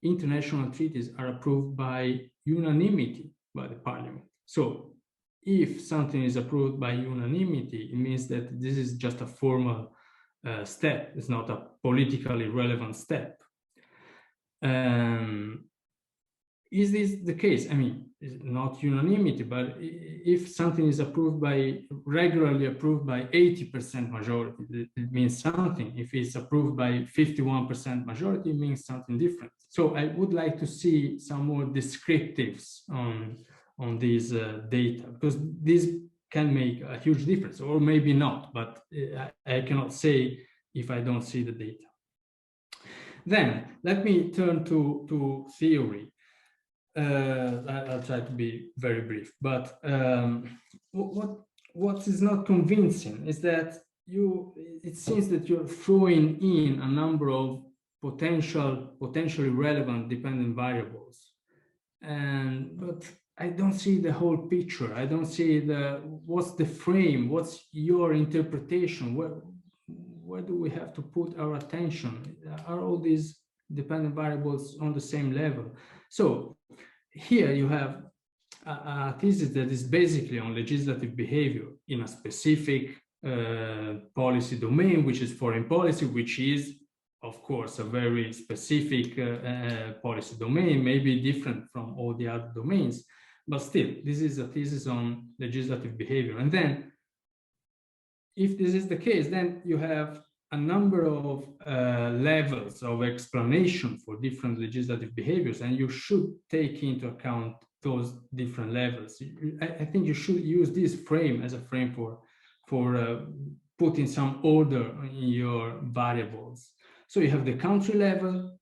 international treaties are approved by unanimity by the parliament. So if something is approved by unanimity, it means that this is just a formal step. It's not a politically relevant step. Is this the case? I mean, it's not unanimity, but if something is regularly approved by 80% majority, it means something. If it's approved by 51% majority, it means something different. So I would like to see some more descriptives on these data, because this can make a huge difference, or maybe not, but I cannot say if I don't see the data. Then let me turn to theory. I'll try to be very brief, but what is not convincing is that it seems that you're throwing in a number of potentially relevant dependent variables, but I don't see the whole picture. I don't see what's the frame, what's your interpretation, where do we have to put our attention? Are all these dependent variables on the same level? So here you have a thesis that is basically on legislative behavior in a specific policy domain, which is foreign policy, which is, of course, a very specific policy domain, maybe different from all the other domains, but still, this is a thesis on legislative behavior. And then, if this is the case, then you have a number of levels of explanation for different legislative behaviors, and you should take into account those different levels. I think you should use this frame as a frame for putting some order in your variables. So you have the country level.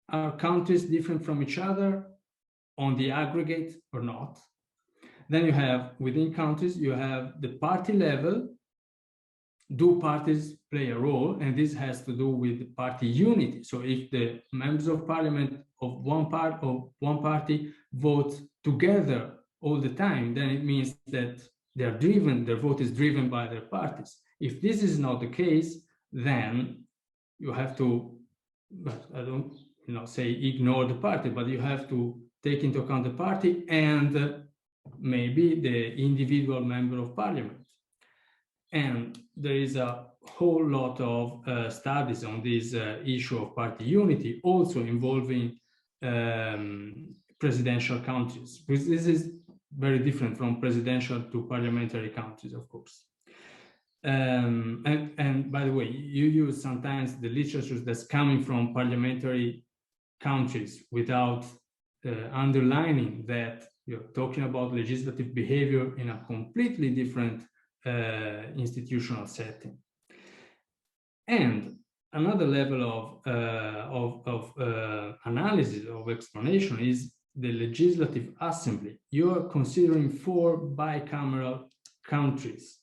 Are countries different from each other on the aggregate or not? Then you have, within countries, you have the party level. Do parties play a role? And this has to do with party unity. So if the members of parliament of one party vote together all the time, then it means that their vote is driven by their parties. If this is not the case, then you have to, I don't say ignore the party, but you have to take into account the party and maybe the individual member of parliament. And there is a whole lot of studies on this issue of party unity, also involving presidential countries, because this is very different from presidential to parliamentary countries, of course. And by the way, you use sometimes the literature that's coming from parliamentary countries without underlining that you're talking about legislative behavior in a completely different institutional setting. And another level of analysis, of explanation, is the legislative assembly. You're considering 4 bicameral countries.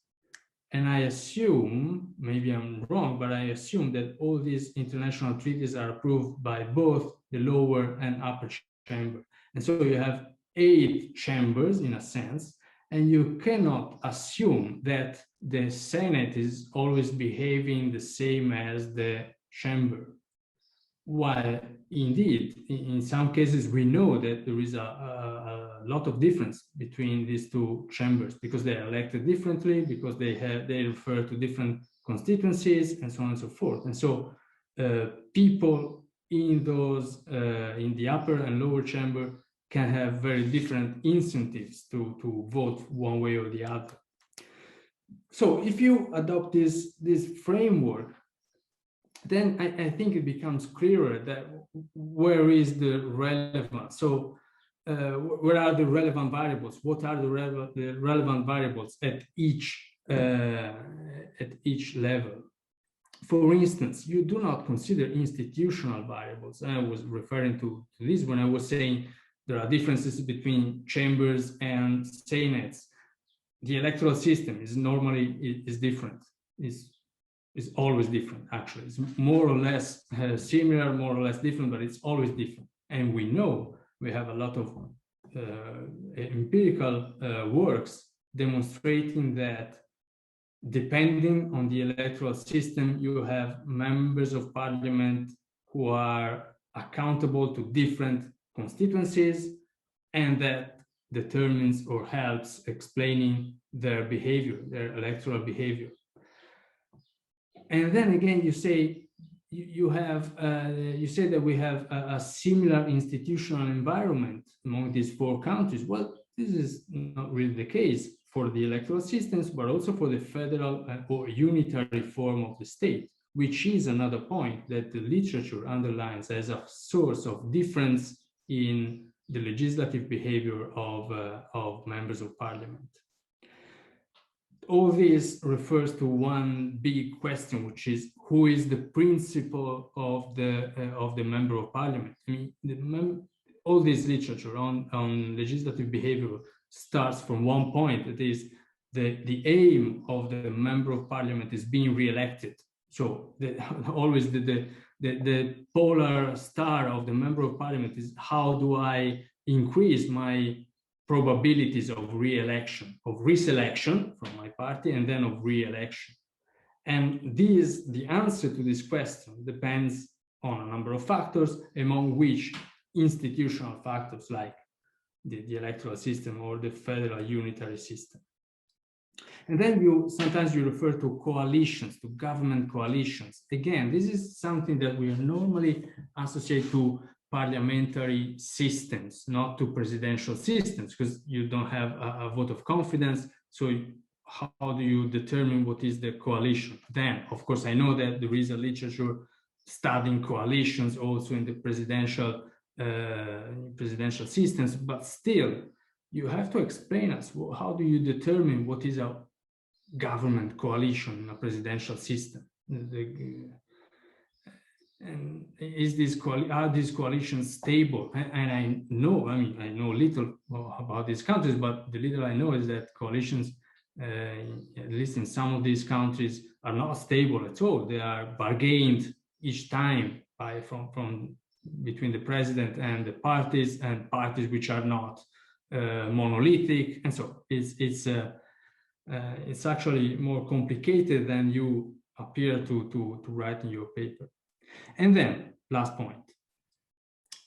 And I assume, maybe I'm wrong, but I assume that all these international treaties are approved by both the lower and upper chamber. And so you have 8 chambers in a sense, and you cannot assume that the Senate is always behaving the same as the chamber. While indeed, in some cases, we know that there is a lot of difference between these 2 chambers, because they are elected differently, because they refer to different constituencies, and so on and so forth. And so people in those, in the upper and lower chamber, can have very different incentives to vote one way or the other. So if you adopt this framework, then I think it becomes clearer that where is the relevance. So where are the relevant variables? What are the relevant variables at each level? For instance, you do not consider institutional variables. And I was referring to this when I was saying there are differences between chambers and senates. The electoral system is normally different. Is always different, actually. It's more or less similar, more or less different, but it's always different. And we know we have a lot of empirical works demonstrating that depending on the electoral system, you have members of parliament who are accountable to different constituencies, and that determines or helps explaining their behavior, their electoral behavior. And then again, you say you say that we have a similar institutional environment among these 4 countries. Well, this is not really the case for the electoral systems, but also for the federal or unitary form of the state, which is another point that the literature underlines as a source of difference in the legislative behavior of members of parliament. All this refers to one big question, which is who is the principal of the member of parliament? I mean, all this literature on legislative behavior starts from one point. That is, the aim of the member of parliament is being re-elected. So always the polar star of the member of parliament is how do I increase my probabilities of re-election, of reselection from my party, and then of re-election. And the answer to this question depends on a number of factors, among which institutional factors like the electoral system or the federal unitary system. And then sometimes you refer to coalitions, to government coalitions. Again, this is something that we normally associate to parliamentary systems, not to presidential systems, because you don't have a vote of confidence. So how do you determine what is the coalition? Then, of course, I know that there is a literature studying coalitions also in the presidential systems, but still, you have to explain us, well, how do you determine what is a government coalition in a presidential system? And are these coalitions stable? And I know, I mean, I know little about these countries, but the little I know is that coalitions, at least in some of these countries, are not stable at all. They are bargained each time from between the president and the parties, and parties which are not monolithic. And so it's actually more complicated than you appear to write in your paper. And then, last point,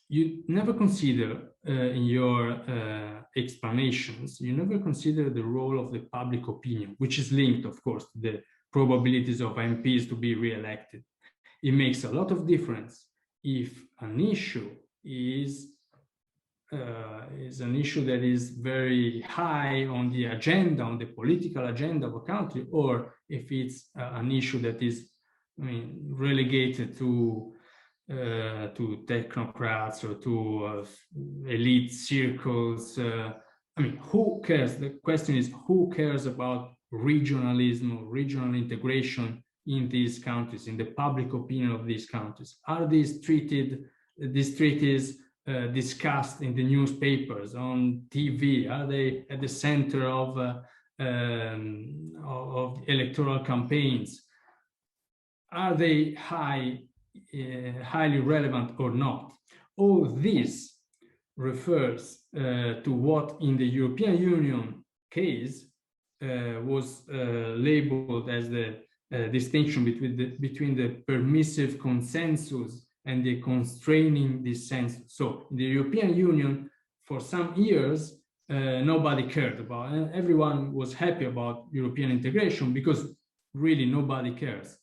you never consider in your explanations, you never consider the role of the public opinion, which is linked, of course, to the probabilities of MPs to be re-elected. It makes a lot of difference if an issue is an issue that is very high on the agenda, on the political agenda of a country, or if it's an issue that is, I mean, relegated to technocrats or to elite circles. I mean, who cares? The question is, who cares about regionalism or regional integration in these countries, in the public opinion of these countries? Are these treaties discussed in the newspapers, on TV? Are they at the center of electoral campaigns? Are they highly relevant or not? All this refers to what in the European Union case was labeled as the distinction between the permissive consensus and the constraining dissensus. So in the European Union, for some years, nobody cared about, and everyone was happy about European integration because really nobody cares.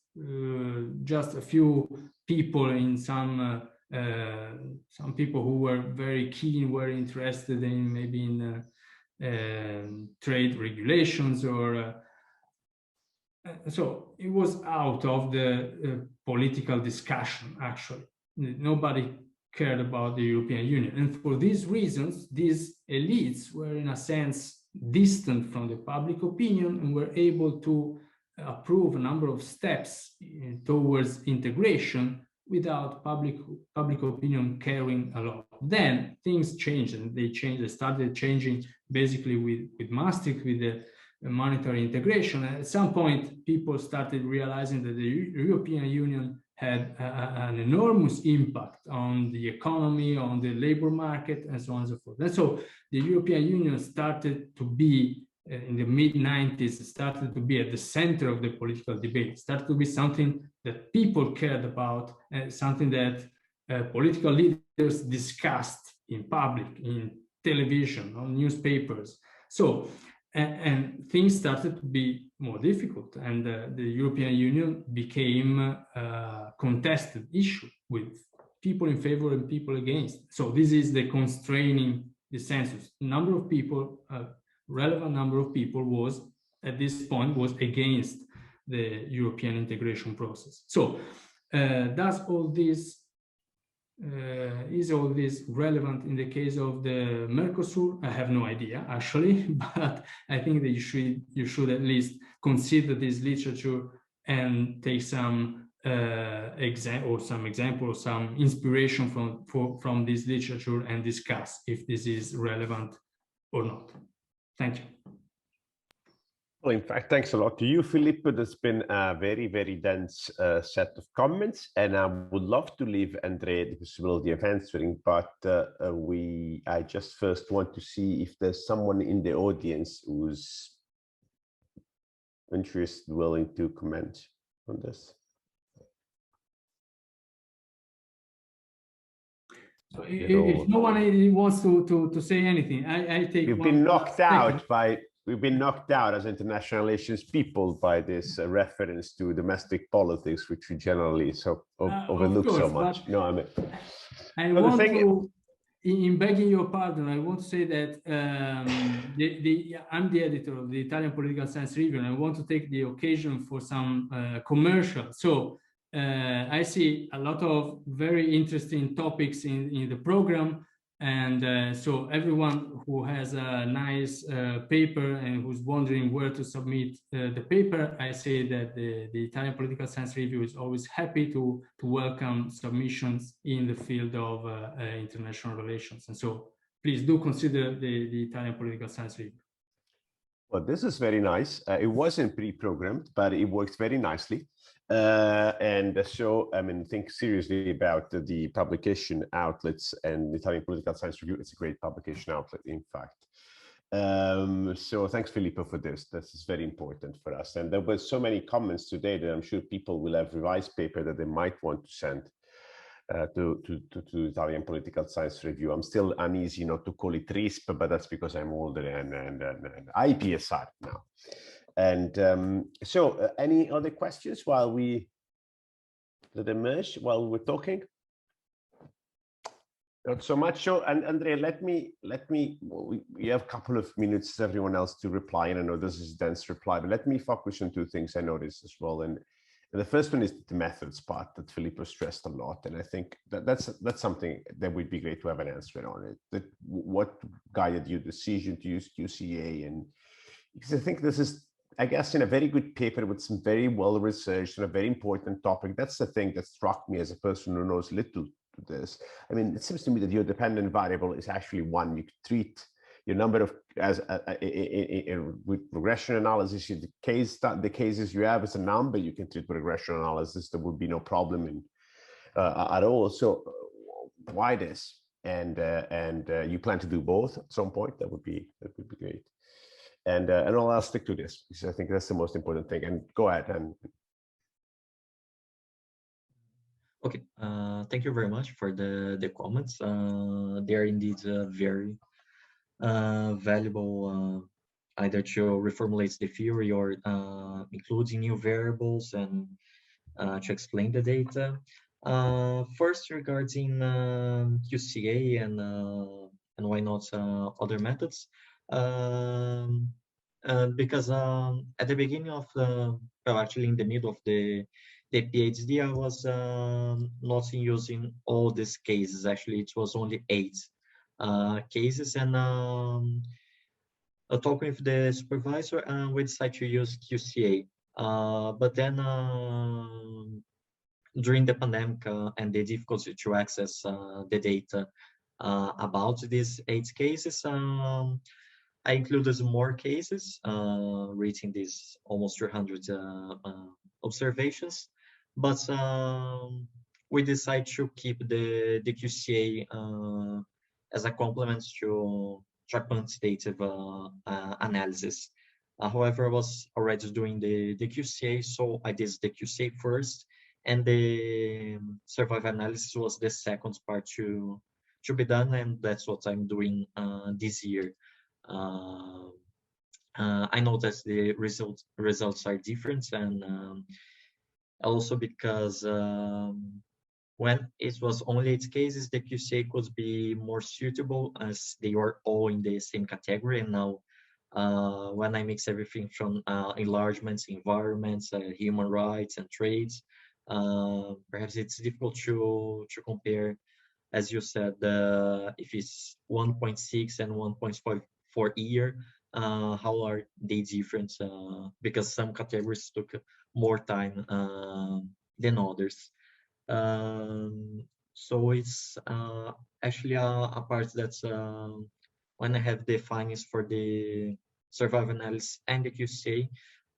Just a few people in some people who were very keen, were interested in maybe in trade regulations, or so it was out of the political discussion. Actually, nobody cared about the European Union, and for these reasons, these elites were in a sense distant from the public opinion and were able to approve a number of steps towards integration without public opinion caring a lot. Then things changed, and they started changing basically with Maastricht, with the monetary integration. At some point, people started realizing that the European Union had an enormous impact on the economy, on the labor market, and so on and so forth. And so the European Union started to be, in the mid-90s, started to be at the center of the political debate, started to be something that people cared about, and something that political leaders discussed in public, in television, on newspapers. So, and things started to be more difficult, and the European Union became a contested issue with people in favor and people against. So this is the constraining dissensus. Number of people, relevant number of people was, at this point, was against the European integration process. So does all this, is all this relevant in the case of the Mercosur? I have no idea, actually, but I think that you should at least consider this literature and take some example, some inspiration from this literature and discuss if this is relevant or not. Thank you. Well, in fact, thanks a lot to you, Filippo. There's been a very, very dense set of comments, and I would love to leave André the possibility of answering, but I just first want to see if there's someone in the audience who's interested, willing to comment on this. So if no one wants to say anything, I take. We've been knocked out by. We've been knocked out as international relations people by this reference to domestic politics, which we generally overlook so much. No, I mean, I want to, in begging your pardon, I want to say that I'm the editor of the Italian Political Science Review, and I want to take the occasion for some commercial. So I see a lot of very interesting topics in the program. And so everyone who has a nice paper and who's wondering where to submit the paper, I say that the Italian Political Science Review is always happy to welcome submissions in the field of international relations. And so please do consider the Italian Political Science Review. Well, this is very nice. It wasn't pre-programmed, but it works very nicely. And so, I mean, think seriously about the publication outlets, and the Italian Political Science Review. It's a great publication outlet, in fact. So thanks, Filippo, for this. This is very important for us. And there were so many comments today that I'm sure people will have revised paper that they might want to send to Italian Political Science Review. I'm still uneasy not to call it RISP, but that's because I'm older and IPSR now. And so any other questions while we let emerge while we're talking? Not so much. So, and André, let me we have a couple of minutes, everyone else, to reply. And I know this is dense reply, but let me focus on two things I noticed as well. And the first one is the methods part that Filippo stressed a lot. And I think that's something that would be great to have an answer on it. That what guided your decision to use QCA? And because I think this is, I guess, in a very good paper with some very well researched and a very important topic. That's the thing that struck me as a person who knows little to this. I mean, it seems to me that your dependent variable is actually one. You treat your number of with regression analysis, the cases you have as a number. You can treat with regression analysis. There would be no problem in at all. So why this? And you plan to do both at some point? That would be great. And I'll stick to this because I think that's the most important thing. And go ahead. And okay, thank you very much for the comments. They are indeed very valuable, either to reformulate the theory or including new variables and to explain the data. First, regarding QCA and why not other methods. Because at the beginning of well, actually in the middle of the PhD, I was not using all these cases. Actually, it was only 8 cases, and talking with the supervisor, we decided to use QCA. But then during the pandemic and the difficulty to access the data about these 8 cases, I included more cases, reaching these almost 300 observations, but we decided to keep the QCA as a complement to quantitative analysis. However, I was already doing the QCA, so I did the QCA first, and the survival analysis was the second part to be done, and that's what I'm doing this year. I know that the results are different, and also because when it was only 8 cases, the QCA could be more suitable as they were all in the same category. And now when I mix everything from enlargements, environments, human rights, and trades, perhaps it's difficult to compare, as you said, if it's 1.6 and 1.4 year, how are they different? Because some categories took more time than others. So it's actually a part that's when I have the findings for the survival analysis and the QCA,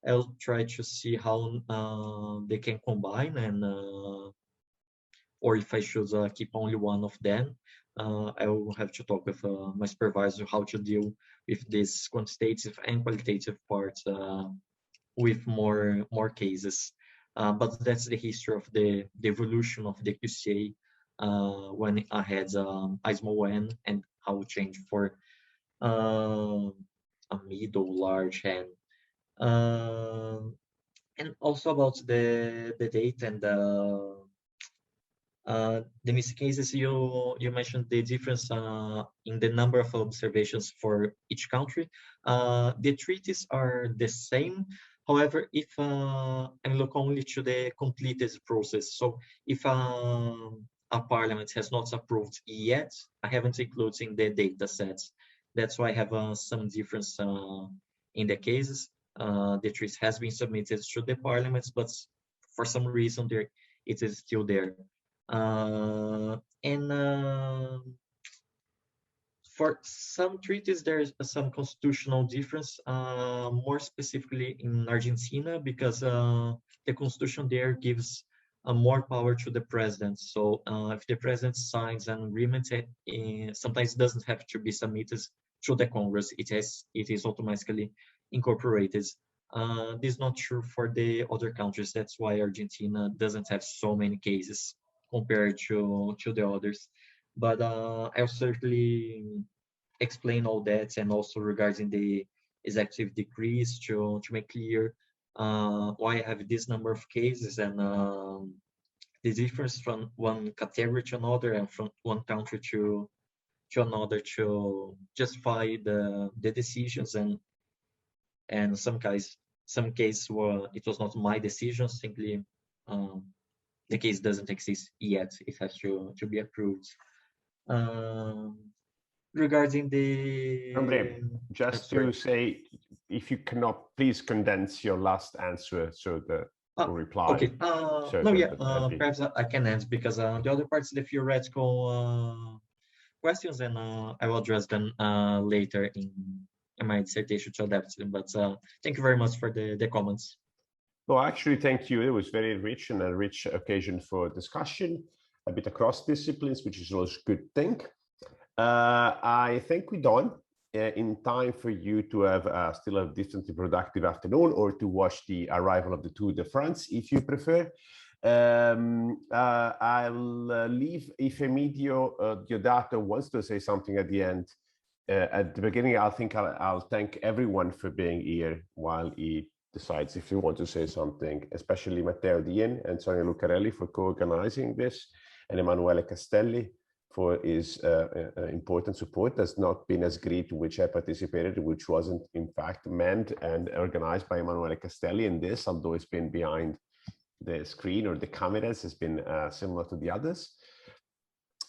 I'll try to see how they can combine, and or if I should keep only one of them. I will have to talk with my supervisor how to deal with this quantitative and qualitative part with more cases. But that's the history of the evolution of the QCA when I had a small n and how it changed for a middle large n. And also about the data and the missing cases, you mentioned the difference in the number of observations for each country. The treaties are the same. However, if I look only to the completed process, so if a parliament has not approved yet, I haven't included in the data sets. That's why I have some difference in the cases. The treaty has been submitted to the parliaments, but for some reason it is still there. For some treaties, there's some constitutional difference, more specifically in Argentina, because the constitution there gives more power to the president. So if the president signs an agreement, sometimes it doesn't have to be submitted to the Congress. It is automatically incorporated. This is not true for the other countries. That's why Argentina doesn't have so many cases compared to the others. But I'll certainly explain all that, and also regarding the executive decrees to make clear why I have this number of cases and the difference from one category to another and from one country to another to justify the decisions, and some cases where it was not my decision, simply the case doesn't exist yet. It has to be approved. Regarding the André, just to say, if you cannot, please condense your last answer so the reply. Okay. Perhaps I can answer, because the other parts are the theoretical questions, and I will address them later in my dissertation to adapt them. But thank you very much for the comments. Well, actually, thank you. It was very rich and a rich occasion for discussion, a bit across disciplines, which is also a good thing. I think we're done in time for you to have still a decently productive afternoon, or to watch the arrival of the Tour de France, if you prefer. I'll leave if Emilio Diodato wants to say something at the end. At the beginning, I'll thank everyone for being here while he decides if you want to say something, especially Matteo Dien and Sonia Lucarelli for co-organizing this, and Emanuele Castelli for his important support. That's not been as great to which I participated, which wasn't in fact meant and organized by Emanuele Castelli in this, although it's been behind the screen or the cameras, has been similar to the others.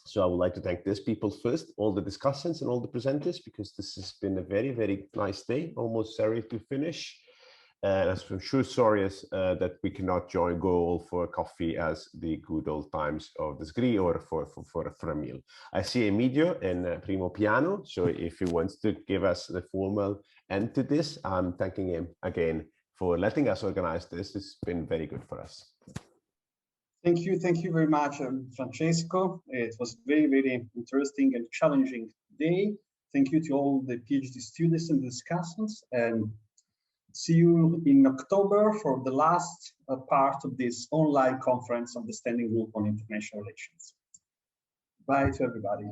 So I would like to thank these people first, all the discussants and all the presenters, because this has been a very, very nice day, almost sorry to finish. I'm sure sorry that we cannot go all for coffee as the good old times of the SGRI, or for a meal. I see Emilio in primo piano, so if he wants to give us the formal end to this, I'm thanking him again for letting us organize this. It's been very good for us. Thank you very much, Francesco. It was very, very interesting and challenging day. Thank you to all the PhD students and discussants, and see you in October for the last part of this online conference of the Standing Group on International Relations. Bye to everybody.